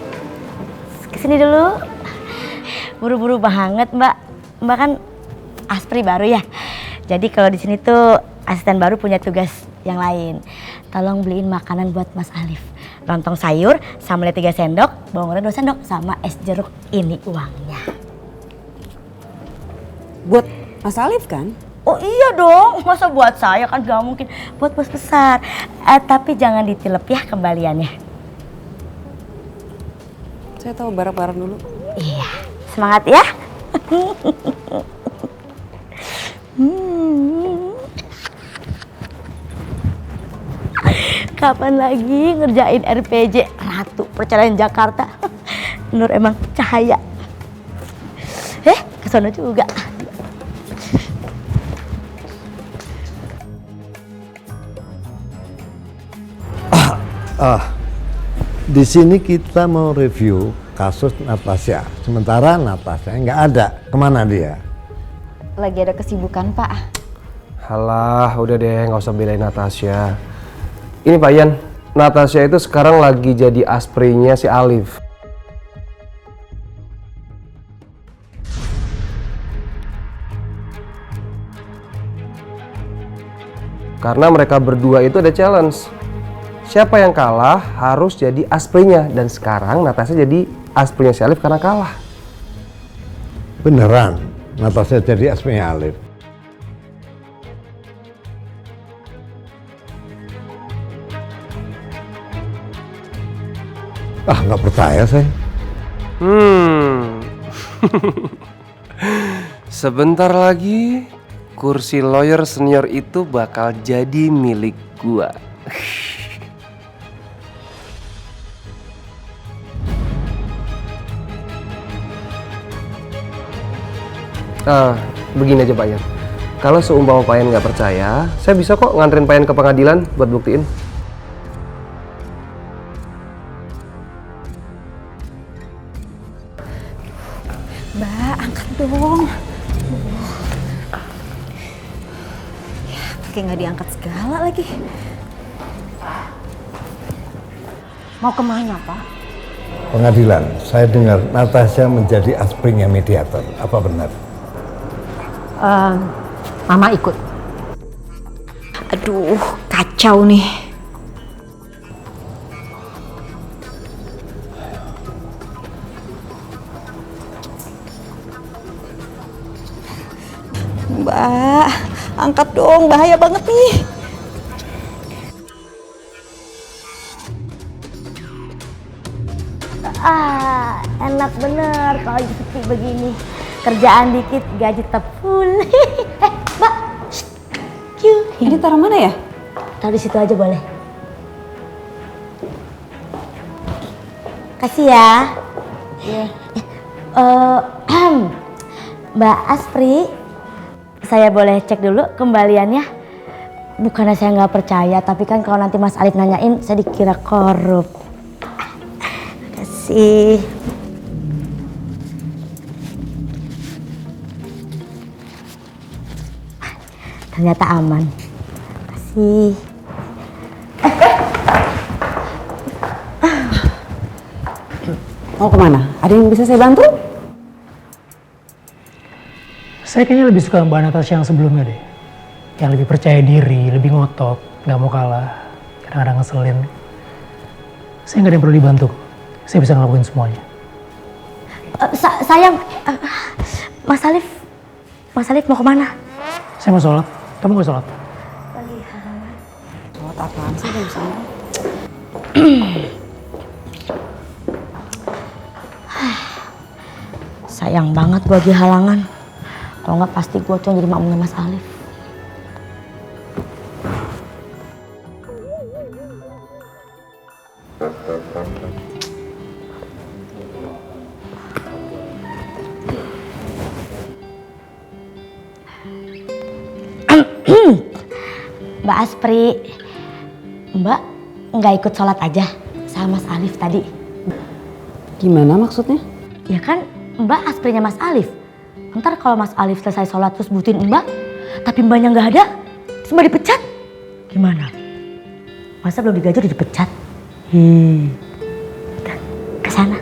Kesini dulu. Buru-buru banget Mbak. Mbak kan aspri baru ya. Jadi kalau di sini tuh asisten baru punya tugas yang lain. Tolong beliin makanan buat Mas Alif. Lontong sayur, sambal 3 sendok, bawang goreng 2 sendok, sama es jeruk. Ini uangnya. Buat Mas Alif kan? Oh iya dong, masa buat saya kan gak mungkin. Buat bos besar. Tapi jangan ditilep ya kembaliannya. Saya tahu barang-barang dulu. Iya, semangat ya. Kapan lagi ngerjain RPJ Ratu Perceraian Jakarta? Nur emang cahaya. Kesana juga. Di sini kita mau review kasus Natasha. Sementara Natasha nggak ada. Kemana dia? Lagi ada kesibukan, Pak. Halah, udah deh, nggak usah belain Natasha. Ini Pak Ian, Natasha itu sekarang lagi jadi asprinya si Alif. Karena mereka berdua itu ada challenge. Siapa yang kalah harus jadi asprinya. Dan sekarang Natasha jadi asprinya si Alif karena kalah. Beneran Natasha jadi asprinya Alif? Nggak percaya saya. Sebentar lagi kursi lawyer senior itu bakal jadi milik gua. Begini aja Pak Ian. Kalau seumpama Pak Ian nggak percaya, saya bisa kok nganterin Pak Ian ke pengadilan buat buktiin. Mbak, angkat dong. Ya, pakai nggak diangkat segala lagi. Mau kemana, Pak? Pengadilan, saya dengar Natasha menjadi asprinya mediator. Apa benar? Mama ikut. Aduh, kacau nih. Mbak, angkat dong, bahaya banget nih. Enak bener kalau seperti begini. Kerjaan dikit, gaji tetap full. Mbak, ini taruh mana ya? Taruh di situ aja boleh. Kasih ya. Mbak Aspri, saya boleh cek dulu kembaliannya? Bukannya saya nggak percaya, tapi kan kalau nanti Mas Alif nanyain, saya dikira korup. Kasih. Ternyata aman. Kasih. Mau kemana? Ada yang bisa saya bantu? Saya kayaknya lebih suka Mbak Natasha yang sebelumnya deh. yang lebih percaya diri, lebih ngotot, nggak mau kalah, kadang-kadang ngeselin. Saya nggak ada yang perlu dibantu. Saya bisa ngelakuin semuanya. Sayang, Mas Alif mau kemana? Saya mau sholat. Kamu nggak sholat? Sholat apaan sih jam segini? Sayang banget gue lagi halangan. Kalau nggak pasti gue tuh yang jadi makmumnya Mas Alif. Mbak Aspri, Mbak nggak ikut sholat aja sama Mas Alif tadi? Gimana maksudnya? Ya kan Mbak Asprinya Mas Alif. Ntar kalau Mas Alif selesai sholat terus butuhin Mbak, tapi Mbaknya nggak ada, terus Mbak dipecat, gimana? Masa belum digaji udah dipecat? Ke sana.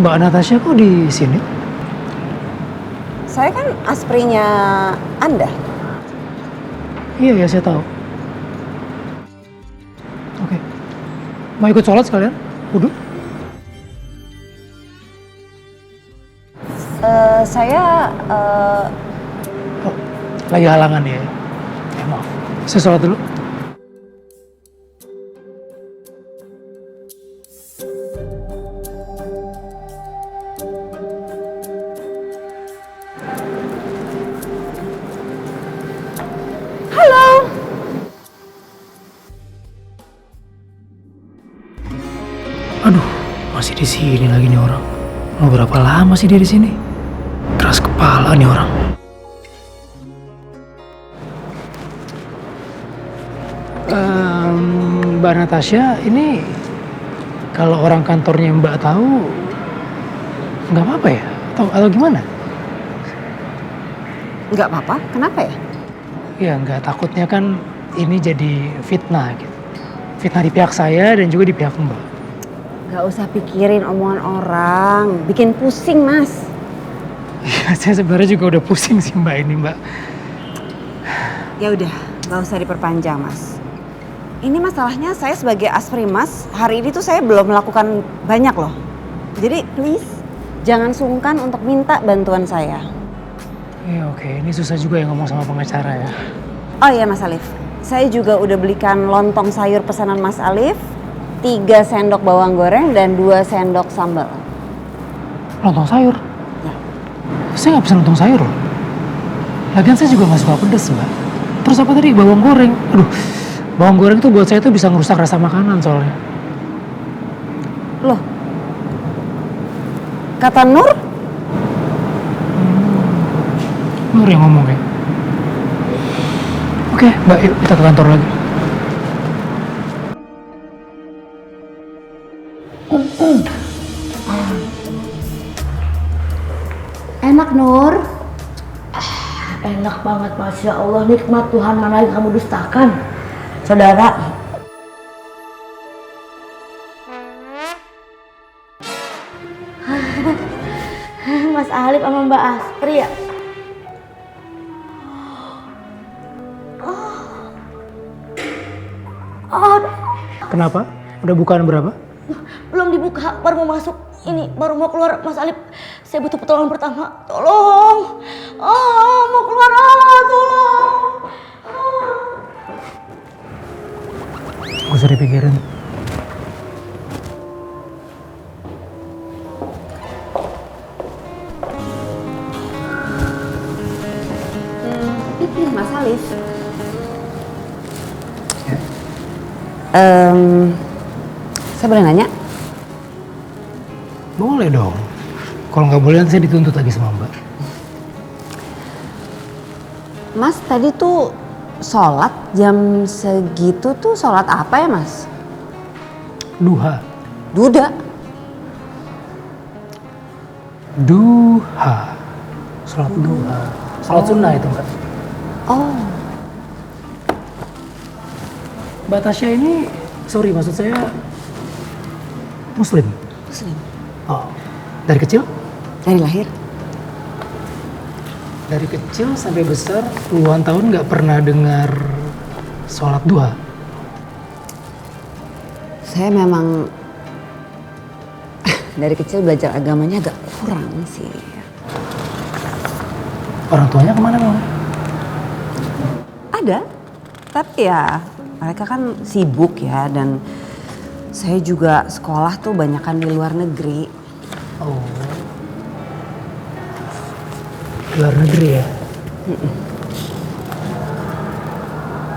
Mbak Natasha kok di sini? Saya kan Asprinya Anda. Iya, saya tahu. Oke. Mau ikut sholat sekalian? Wudhu? Oh, lagi halangan ya? Ya maaf. Saya sholat dulu. Aduh, masih di sini lagi nih orang. Mau berapa lama sih dia di sini? Keras kepala nih orang. Mbak Natasha, ini kalau orang kantornya Mbak tahu, nggak apa-apa ya? Atau gimana? Nggak apa-apa, kenapa ya? Ya nggak, takutnya kan ini jadi fitnah gitu. Fitnah di pihak saya dan juga di pihak Mbak. Gak usah pikirin omongan orang, bikin pusing mas. Ya, saya sebenarnya juga udah pusing sih Mbak ini Mbak. Ya udah, gak usah diperpanjang mas. Ini masalahnya saya sebagai Aspri mas, hari ini tuh saya belum melakukan banyak loh. Jadi please, jangan sungkan untuk minta bantuan saya. Ya oke, ini susah juga ya ngomong sama pengacara ya. Oh iya mas Alif, saya juga udah belikan lontong sayur pesanan mas Alif. 3 sendok bawang goreng dan 2 sendok sambal. Lontong sayur? Ya. Saya nggak pesen lontong sayur loh. Lagian saya juga nggak suka pedes Mbak. Terus apa tadi, bawang goreng? Aduh, bawang goreng tuh buat saya tuh bisa ngerusak rasa makanan soalnya. Loh, kata Nur? Nur yang ngomong ya? Oke Mbak, yuk kita ke kantor lagi. Enak Nur. Enak banget, Masya Allah, nikmat Tuhan mana yang kamu dustakan. Saudara, Mas Alif sama Mbak Aspri ya? Kenapa? Udah bukaan berapa? Belum dibuka, baru mau masuk. Ini baru mau keluar, Mas Alif. Saya butuh pertolongan pertama. Tolong. Mau keluar. Tolong. Gak usah dipikirin. Mas Alif. Saya boleh nanya? Boleh dong. Kalau nggak boleh nanti saya dituntut lagi sama Mbak. Mas tadi tuh sholat jam segitu tuh sholat apa ya Mas? Duha. Duda? Duha. Sholat duha. Sholat sunnah itu Mbak. Oh. Mbak Tasya ini, sorry maksud saya Muslim? Muslim. Oh, dari kecil? Dari lahir. Dari kecil sampai besar puluhan tahun nggak pernah dengar sholat duha? Saya memang dari kecil belajar agamanya agak kurang sih. Orang tuanya kemana Bang? Ada, tapi ya mereka kan sibuk ya, dan saya juga sekolah tuh banyakan di luar negeri. Oh. Luar negeri ya?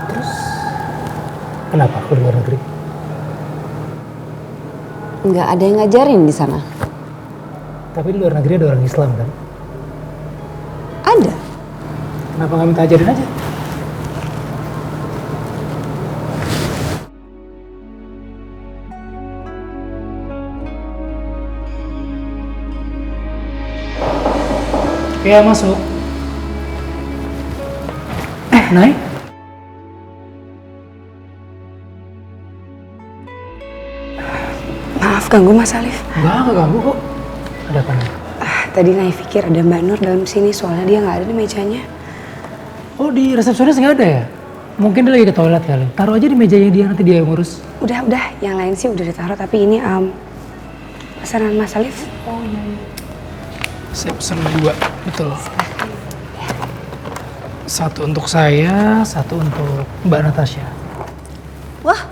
Terus kenapa ke luar negeri? Nggak ada yang ngajarin di sana. Tapi di luar negeri ada orang Islam kan? Ada. Kenapa nggak minta ajarin aja? Ya masuk. Nay? Maaf ganggu Mas Alif. Enggak ganggu kok. Ada apa nih? Tadi Nay pikir ada Mbak Nur dalam sini soalnya dia nggak ada di mejanya. Oh di resepsionis nggak ada ya? Mungkin dia lagi ke toilet kali. Taruh aja di mejanya dia, nanti dia yang ngurus. Udah, yang lain sih udah ditaruh tapi ini pesanan Mas Alif. Oh iya. Saya pesen 2, betul. Satu untuk saya, satu untuk Mbak Natasha. Wah,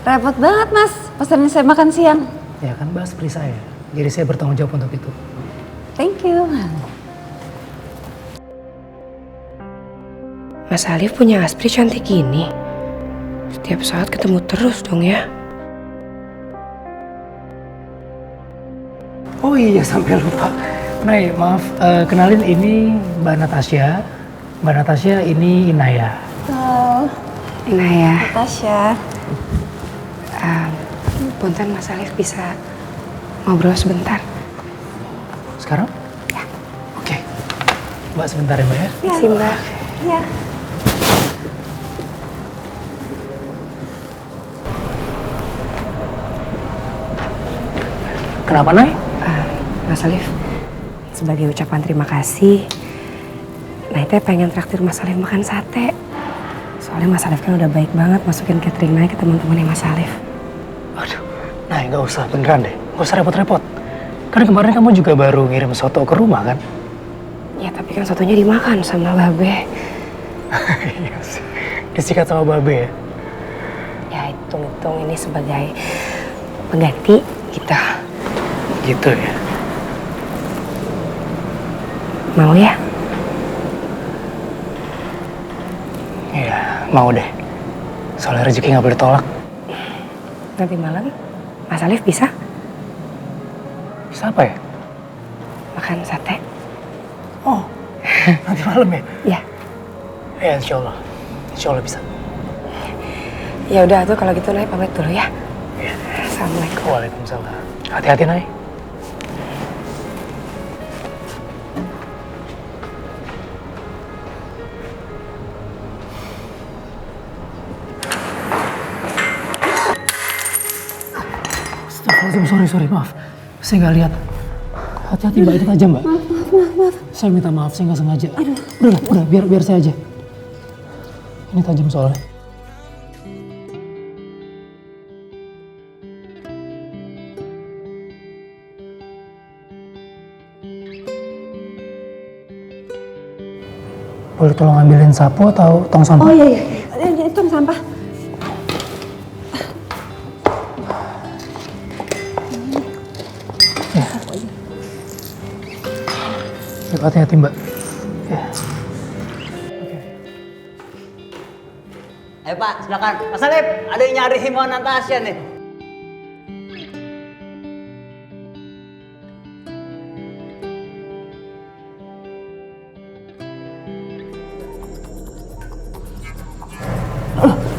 repot banget Mas, pesanin saya makan siang. Ya kan Mbak seperti saya, jadi saya bertanggung jawab untuk itu. Thank you. Mas Alif punya Aspri cantik gini. Setiap saat ketemu terus dong ya. Oh iya, sampai lupa. Nay, maaf, kenalin ini Mbak Natasha. Mbak Natasha ini Inaya. Halo. Inaya. Natasha. Punten Mas Alif bisa ngobrol sebentar. Sekarang? Ya. Oke. Mbak sebentar ya Mbak ya? Iya. Sih Mbak. Iya. Kenapa Nay? Mas Alif, sebagai ucapan terima kasih, Nay teh pengen traktir Mas Alif makan sate. Soalnya Mas Alif kan udah baik banget masukin catering Nay ke teman-temannya Mas Alif. Aduh, Nay nggak usah beneran deh, nggak usah repot-repot. Kan kemarin kamu juga baru ngirim soto ke rumah kan? Ya tapi kan sotonya dimakan sama Babe. Iya sih, disikat sama Babe ya? Ya hitung-hitung ini sebagai pengganti kita. Gitu ya? Mau ya? Iya, mau deh. Soalnya rezeki nggak boleh tolak. Nanti malam, Mas Alif bisa? Bisa apa ya? Makan sate. Oh, nanti malam ya? Iya. Ya, insya Allah bisa. Ya udah tuh kalau gitu Nay pamit dulu ya. Iya. Assalamualaikum. Waalaikumsalam. Hati-hati Nay. Sorry, maaf. Saya nggak lihat. Hati-hati Mbak, itu tajam Mbak. Maaf. Saya minta maaf, saya nggak sengaja. Udah, biar saya aja. Ini tajam soalnya. Boleh tolong ambilin sapu atau tong sampah? Oh iya. Itu tong sampah. Hati-hati Mbak. Ya. Ayo Pak, silakan. Mas Alif, ada yang nyari himbauan Natasha nih.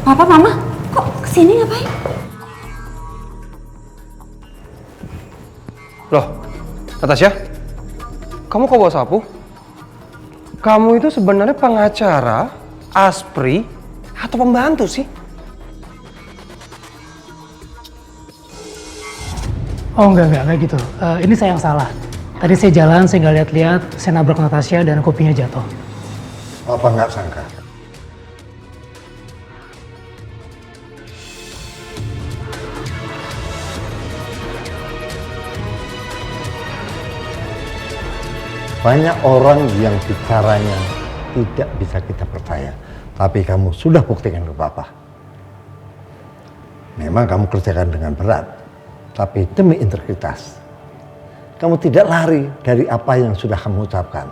Papa, Mama, kok kesini ngapain? Loh, Natasha, kamu kok bawa sapu? Kamu itu sebenarnya pengacara, aspri, atau pembantu sih? Oh enggak gitu. Ini saya yang salah. Tadi saya jalan, saya nggak lihat-lihat, saya nabrak Natasha dan kopinya jatuh. Apa nggak sangka? Banyak orang yang bicaranya tidak bisa kita percaya. Tapi kamu sudah buktikan ke Papa. Memang kamu kerjakan dengan berat. Tapi demi integritas. Kamu tidak lari dari apa yang sudah kamu ucapkan.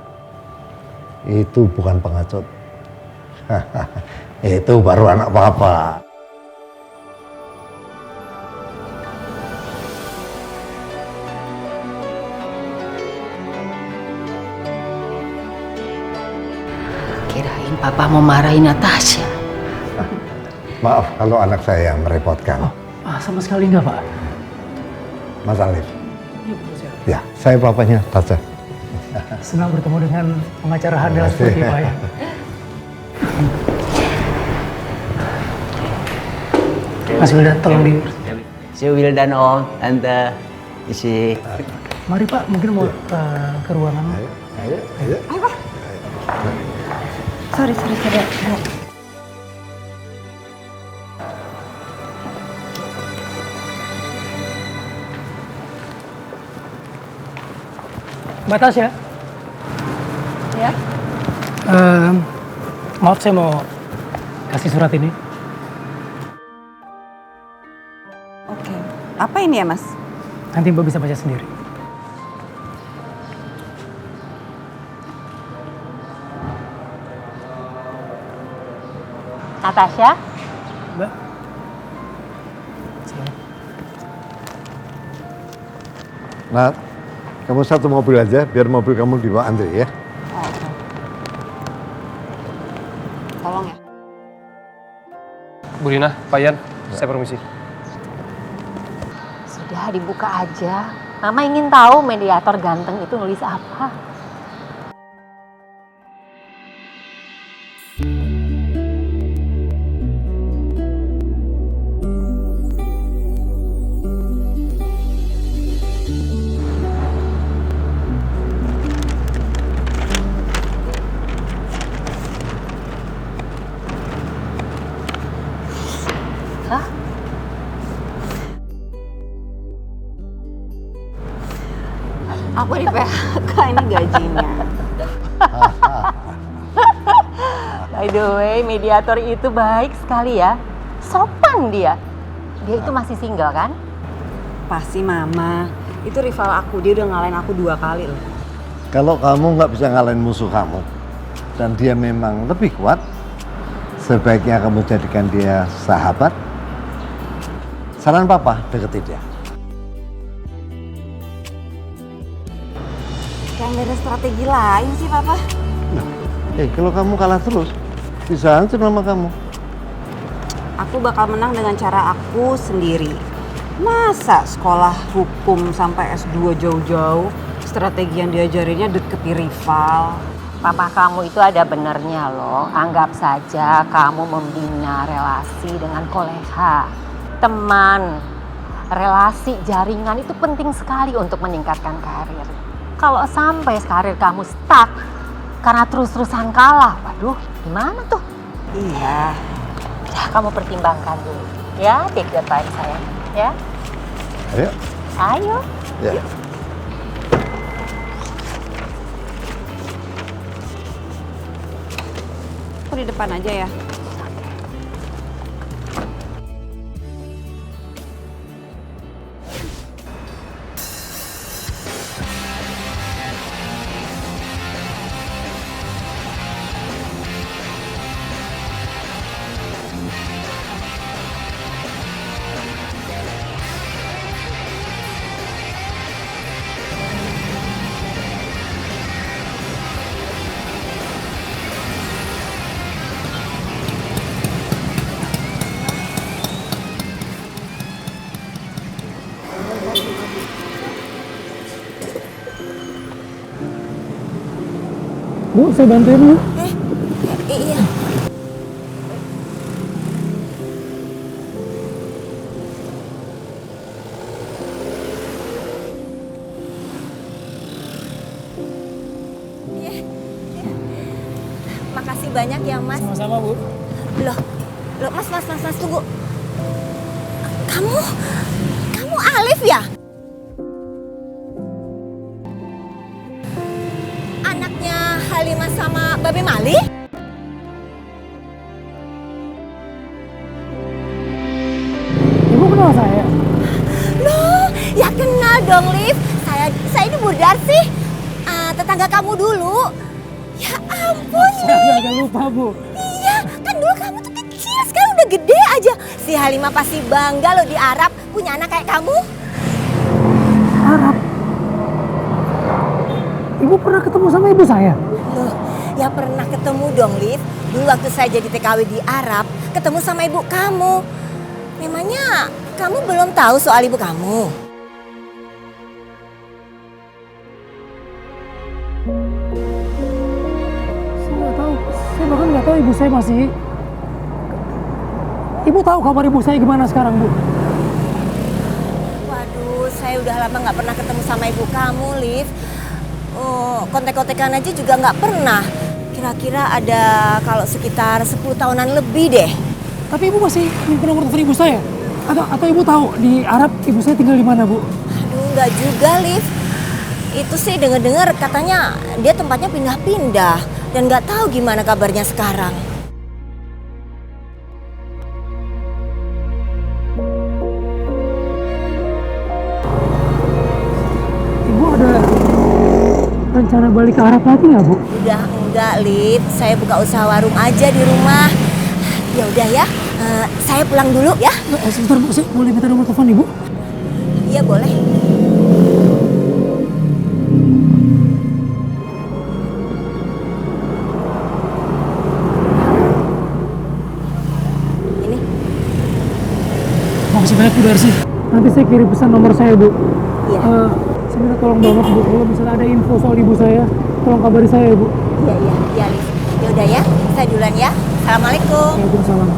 Itu bukan pengecut. Itu baru anak Papa. Kirain Papa mau marahin Natasha. Maaf kalau anak saya merepotkan. Sama sekali enggak, Pak. Mas Alif. Ya, saya papanya Tasha. Senang bertemu dengan pengacara handal seperti Pak ya. Mas Wildan, tolong di... Si Wildan om, tante, isi. Mari Pak, mungkin mau ke ruangan. Ayo. Ayo, Pak. Sorry. Mbak Tasya. Ya? Maaf, saya mau kasih surat ini. Oke. Apa ini ya, Mas? Nanti Mbak bisa baca sendiri. Natasha? Mbak. Nat, kamu satu mobil aja, biar mobil kamu dibawa Andre ya. Tolong ya. Bu Rina, Pak Yan, saya permisi. Sudah dibuka aja. Mama ingin tahu mediator ganteng itu nulis apa. Aku di PHK, ini gajinya. By the way, mediator itu baik sekali ya. Sopan dia. Dia itu masih single kan? Pasti Mama. Itu rival aku, dia udah ngalahin aku 2 kali loh. Kalau kamu nggak bisa ngalahin musuh kamu, dan dia memang lebih kuat, sebaiknya kamu jadikan dia sahabat. Saran Papa, deketin dia. Kayak nggak ada strategi lain sih, Papa. Kalau kamu kalah terus, bisa hancur nama kamu. Aku bakal menang dengan cara aku sendiri. Masa sekolah hukum sampai S2 jauh-jauh, strategi yang diajarinnya deketin rival. Papa kamu itu ada benernya loh. Anggap saja kamu membina relasi dengan kolega. Teman, relasi, jaringan itu penting sekali untuk meningkatkan karir. Kalau sampai karir kamu stuck karena terus-terusan kalah, waduh gimana tuh? Iya. Ya, kamu pertimbangkan dulu. Ya, take the time sayang. Ya. Ayo. Ayo. Ya. Aku di depan aja ya. Bu, saya bantuin Bu. Iya. Makasih banyak ya Mas. Sama-sama Bu. Loh, Mas, tunggu. Kamu Alif ya? Anaknya Halimah sama Babe Mali? Ibu kenal saya? Loh, ya kenal dong Liv. Saya ini Bu Darsi, tetangga kamu dulu. Ya ampun Saya agak lupa Bu. Iya, kan dulu kamu tuh kecil, sekarang udah gede aja. Si Halimah pasti bangga loh di Arab punya anak kayak kamu. Arab? Ibu pernah ketemu sama ibu saya? Loh, ya pernah ketemu dong Liv. Dulu waktu saya jadi TKW di Arab, ketemu sama ibu kamu. Memangnya kamu belum tahu soal ibu kamu? Saya bahkan nggak tahu ibu saya masih. Ibu tahu kabar ibu saya gimana sekarang Bu? Waduh, saya udah lama nggak pernah ketemu sama ibu kamu, Liv. Oh, kontek-kontekan aja juga nggak pernah. Kira-kira ada kalau sekitar 10 tahunan lebih deh. Tapi ibu masih nyimpen nomor telepon ibu saya? Atau ibu tahu di Arab ibu saya tinggal di mana Bu? Aduh, nggak juga, Liv. Itu sih dengar-dengar katanya dia tempatnya pindah-pindah dan nggak tahu gimana kabarnya sekarang. Ibu ada rencana balik ke Arab lagi nggak Bu? Udah enggak, Liv. Saya buka usaha warung aja di rumah. Ya udah ya, saya pulang dulu ya. Sebentar Bu, saya boleh minta nomor telepon Ibu? Iya boleh. Makasih banyak Bu Darsi. Nanti saya kirim pesan nomor saya Bu. Iya. Saya minta tolong banget Bu, kalau misalnya ada info soal ibu saya, tolong kabari saya Bu. Iya, Liv. Ya udah ya, saya duluan ya. Assalamualaikum. Waalaikumsalam.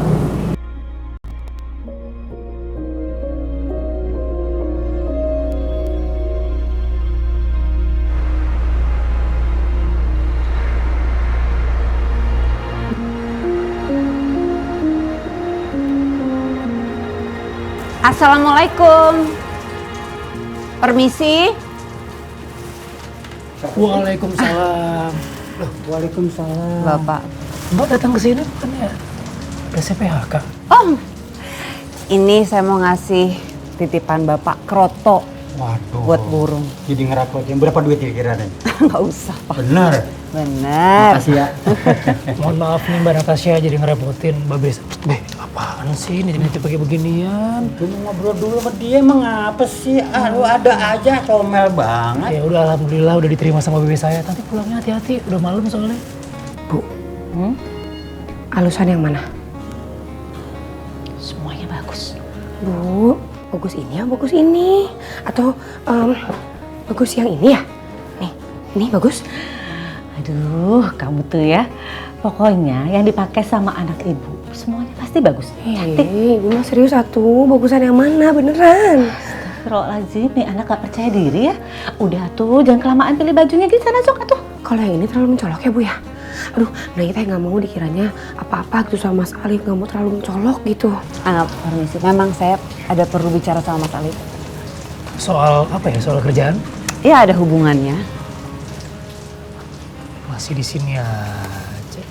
Assalamualaikum. Permisi. Waalaikumsalam. Loh, waalaikumsalam. Bapak. Mbak datang ke sini bukannya PHK? Om, ini saya mau ngasih titipan Bapak kroto. Waduh. Buat burung. Jadi ngerapotin. Berapa duit kira-kira? Nggak usah, Pak. Benar. Benar. Makasih ya. Mohon maaf nih Mbak Natasha jadi ngerepotin Mbak Bes. Apaan sih ini pakai beginian? Cuma ngobrol dulu sama dia, emang apa sih? Lu ada aja, comel banget. Ya udah, alhamdulillah udah diterima sama bebe saya. Nanti pulangnya hati-hati, udah malam soalnya. Bu, alusan yang mana? Semuanya bagus. Bu, bagus ini ya, bagus ini. Atau bagus yang ini ya? Nih, ini bagus. Aduh, kamu tuh ya. Pokoknya yang dipakai sama anak ibu semuanya pasti bagus. Cantik. Ibu mah serius satu, bagusan yang mana beneran? Astagfirullahaladzim, nih anak gak percaya diri ya. Udah tuh, jangan kelamaan pilih bajunya gitu sana sok atuh. Kalau yang ini terlalu mencolok ya Bu ya? Aduh, nah kita nggak mau dikiranya apa-apa gitu sama Mas Alif, nggak mau terlalu mencolok gitu. Permisi, memang saya ada perlu bicara sama Mas Alif. Soal apa ya? Soal kerjaan? Iya, ada hubungannya. Masih di sini aja.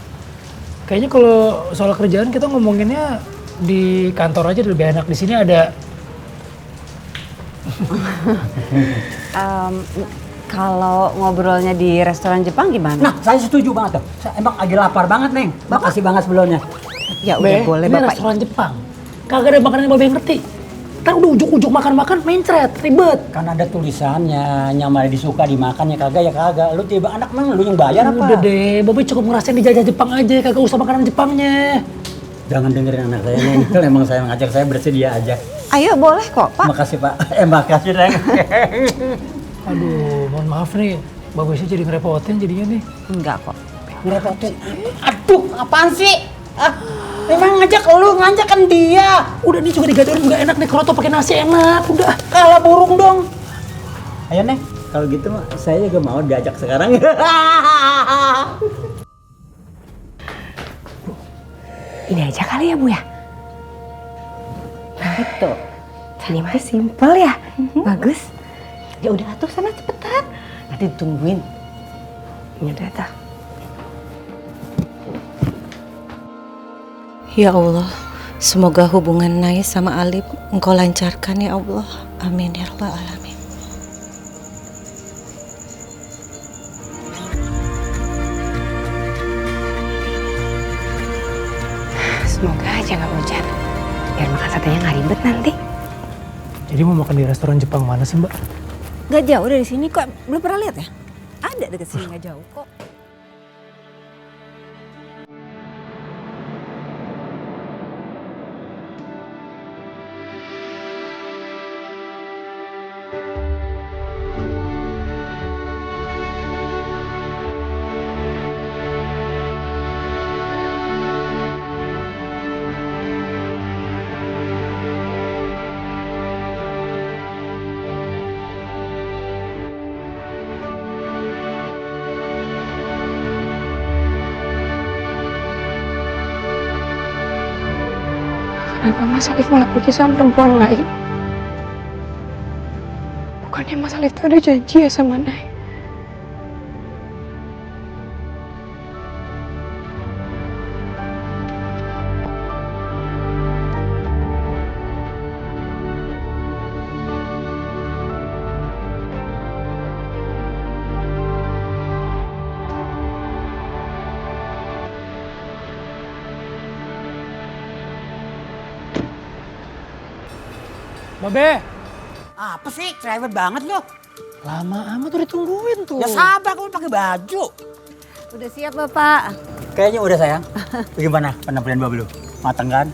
Kayaknya kalau soal kerjaan kita ngomonginnya di kantor aja lebih enak. Di sini ada. Kalau ngobrolnya di restoran Jepang gimana? Nah, saya setuju banget tuh. Saya emang lagi lapar banget, Neng. Makasih banget sebelumnya. Ya udah boleh ini Bapak. restoran Jepang. Kagak ada makanan yang Babe ngerti. Ntar udah ujuk-ujuk makan-makan mencret, ribet. Kan ada tulisannya, nyaman disuka dimakan ya kagak ya kagak. Lu tiba anak mang lu yang bayar apa? Udah deh, Babe cukup ngerasain dijajah Jepang aja, kagak usah makanan Jepangnya. Jangan dengerin anak saya, Neng. Kalau emang saya ngajak saya bersedia aja. Ayo boleh kok, Pak. Makasih, Pak. Makasih, Neng. Aduh, mohon maaf nih. Babe sih jadi ngerepotin jadinya nih. Enggak kok. ngerepotin. Aduh, apaan sih? Memang ngajak kan dia. Udah nih juga digadorin nggak enak nih kroto pakai nasi enak. Udah. Kalah burung dong. Ayo Neng, kalau gitu mah saya juga mau diajak sekarang. Ini aja kali ya Bu ya? Betul. Ini mah simpel ya. Bagus. Ya udah atuh sana cepetan. Nanti ditungguin. Ini udah dah. Ya Allah, semoga hubungan Nai sama Alif Engkau lancarkan ya Allah. Amin ya rabbal alamin. Semoga aja nggak hujan. Biar makan satenya nggak ribet nanti. Jadi mau makan di restoran Jepang mana sih Mbak? Gak jauh dari sini kok. Belum pernah lihat ya? Ada deket sini nggak jauh kok. Kenapa Mas Alif malah pergi sama perempuan lain? Bukannya Mas Alif tuh ada janji ya sama Nay? Babe. Apa sih? Cerewet banget lo. Lama amat udah ditungguin tuh. Ya sabar, kamu pakai baju. Udah siap Bapak. Kayaknya udah sayang. Bagaimana penampilan Babe lu? Mateng kan?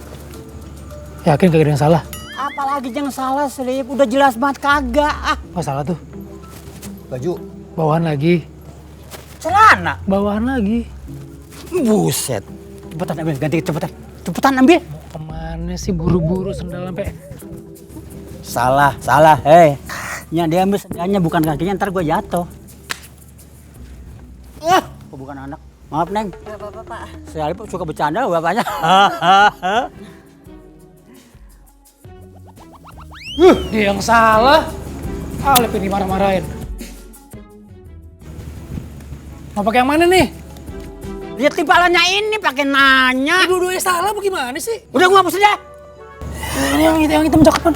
Yakin kagak ada yang salah? Apalagi yang salah, Slip. Udah jelas banget kagak. Nggak salah tuh. Baju. Bawahan lagi. Celana. Bawahan lagi. Buset. Cepetan ambil, ganti cepetan. Cepetan ambil. Mau kemana sih buru-buru sendal sampai? Salah. Hei. Ya dia ambil sendalnya bukan kakinya, ntar gue jatuh. Kok bukan anak? Maaf Neng. Gak apa-apa Pak. Saya suka bercanda bapaknya. Dia yang salah. Alif ini marah-marahin. Mau pakai yang mana nih? Lihat timbalannya ini pakai nanya. Dua-duanya salah bagaimana sih? Udah gua hapus aja. Ini yang hitam cakapan.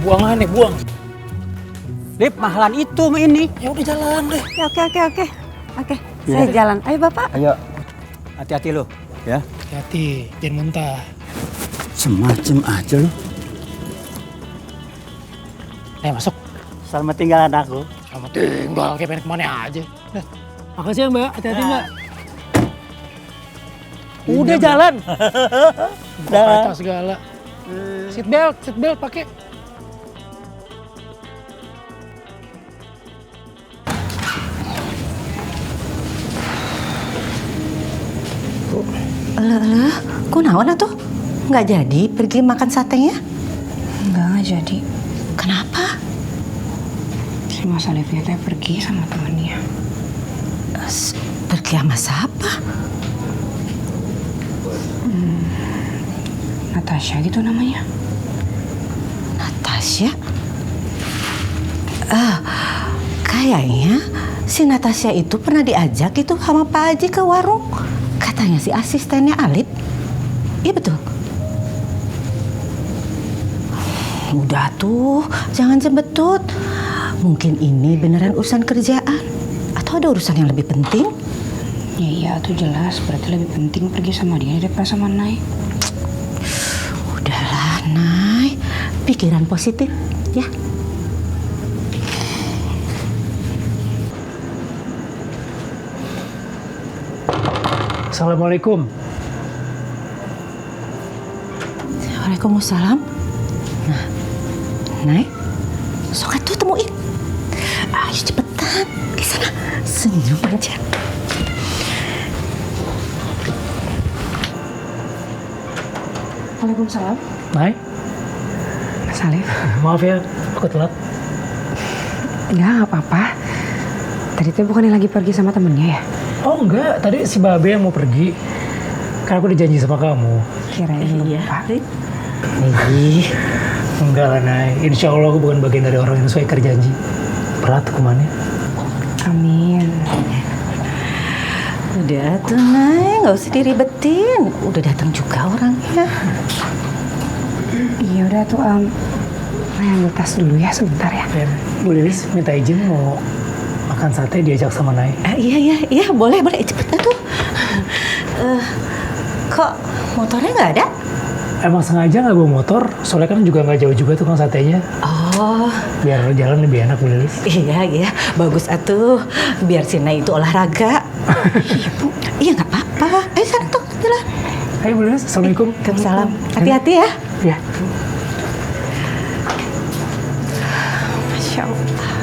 Buang nih, buang. Lip, mahalan itu mah ini. Ya udah jalan deh. Ya, oke. Saya jalan. Ayo Bapak. Ayo. Hati-hati lo, ya. Hati-hati, jangan muntah. Semacam aja lo. Ayo masuk. Selamat tinggal anakku. Selamat tinggal, kayak pengen kemana aja. Makasih ya Mbak, hati-hati Mbak. Udah jalan. Buka kaca segala. Seat belt pakai. Alah, kunaon atuh? Nggak jadi pergi makan satenya? Nggak jadi. Kenapa? Si Mas Alifnya teh pergi sama temannya. Pergi sama siapa? Natasha gitu namanya. Natasha? Kayaknya si Natasha itu pernah diajak itu sama Pak Haji ke warung. Katanya si asistennya Alif. Iya betul. Udah tuh, jangan jembetut. Mungkin ini beneran urusan kerjaan. Atau ada urusan yang lebih penting? Ya iya tuh jelas, berarti lebih penting pergi sama dia daripada sama Nay. Udahlah Nay, pikiran positif ya. Assalamualaikum. Waalaikumsalam. Nah, Nay, sok atuh ketemuin. Ayo cepetan, ke sana. Senyum aja. Waalaikumsalam. Nay, Mas Alif. maaf ya, aku telat. Enggak apa-apa. Tadi tuh bukannya lagi pergi sama temennya ya? Oh enggak, tadi si Babe yang mau pergi. Kan aku udah janji sama kamu. Kirain lupa. Ih, enggak lah Nay. Insya Allah aku bukan bagian dari orang yang sesuai janji. Berat hukumannya. Amin. Udah tuh Nay, nggak usah diribetin. Udah datang juga orangnya. Iya udah tuh Nay ambil tas dulu ya sebentar ya. Bu Lilis minta izin mau makan sate diajak sama Nay. Iya, boleh, cepetan tuh. Kok motornya nggak ada? Emang sengaja nggak bawa motor, soalnya kan juga nggak jauh juga tukang satenya. Oh. Biar jalan lebih enak Bu Lilis. Iya, bagus atuh. Biar si Nay itu olahraga. Ibu, iya nggak apa-apa. Ayo sana tuh, jalan. Ayo Bu Lilis, Assalamualaikum. Waalaikumsalam. Hati-hati ya. Iya. Masya Allah.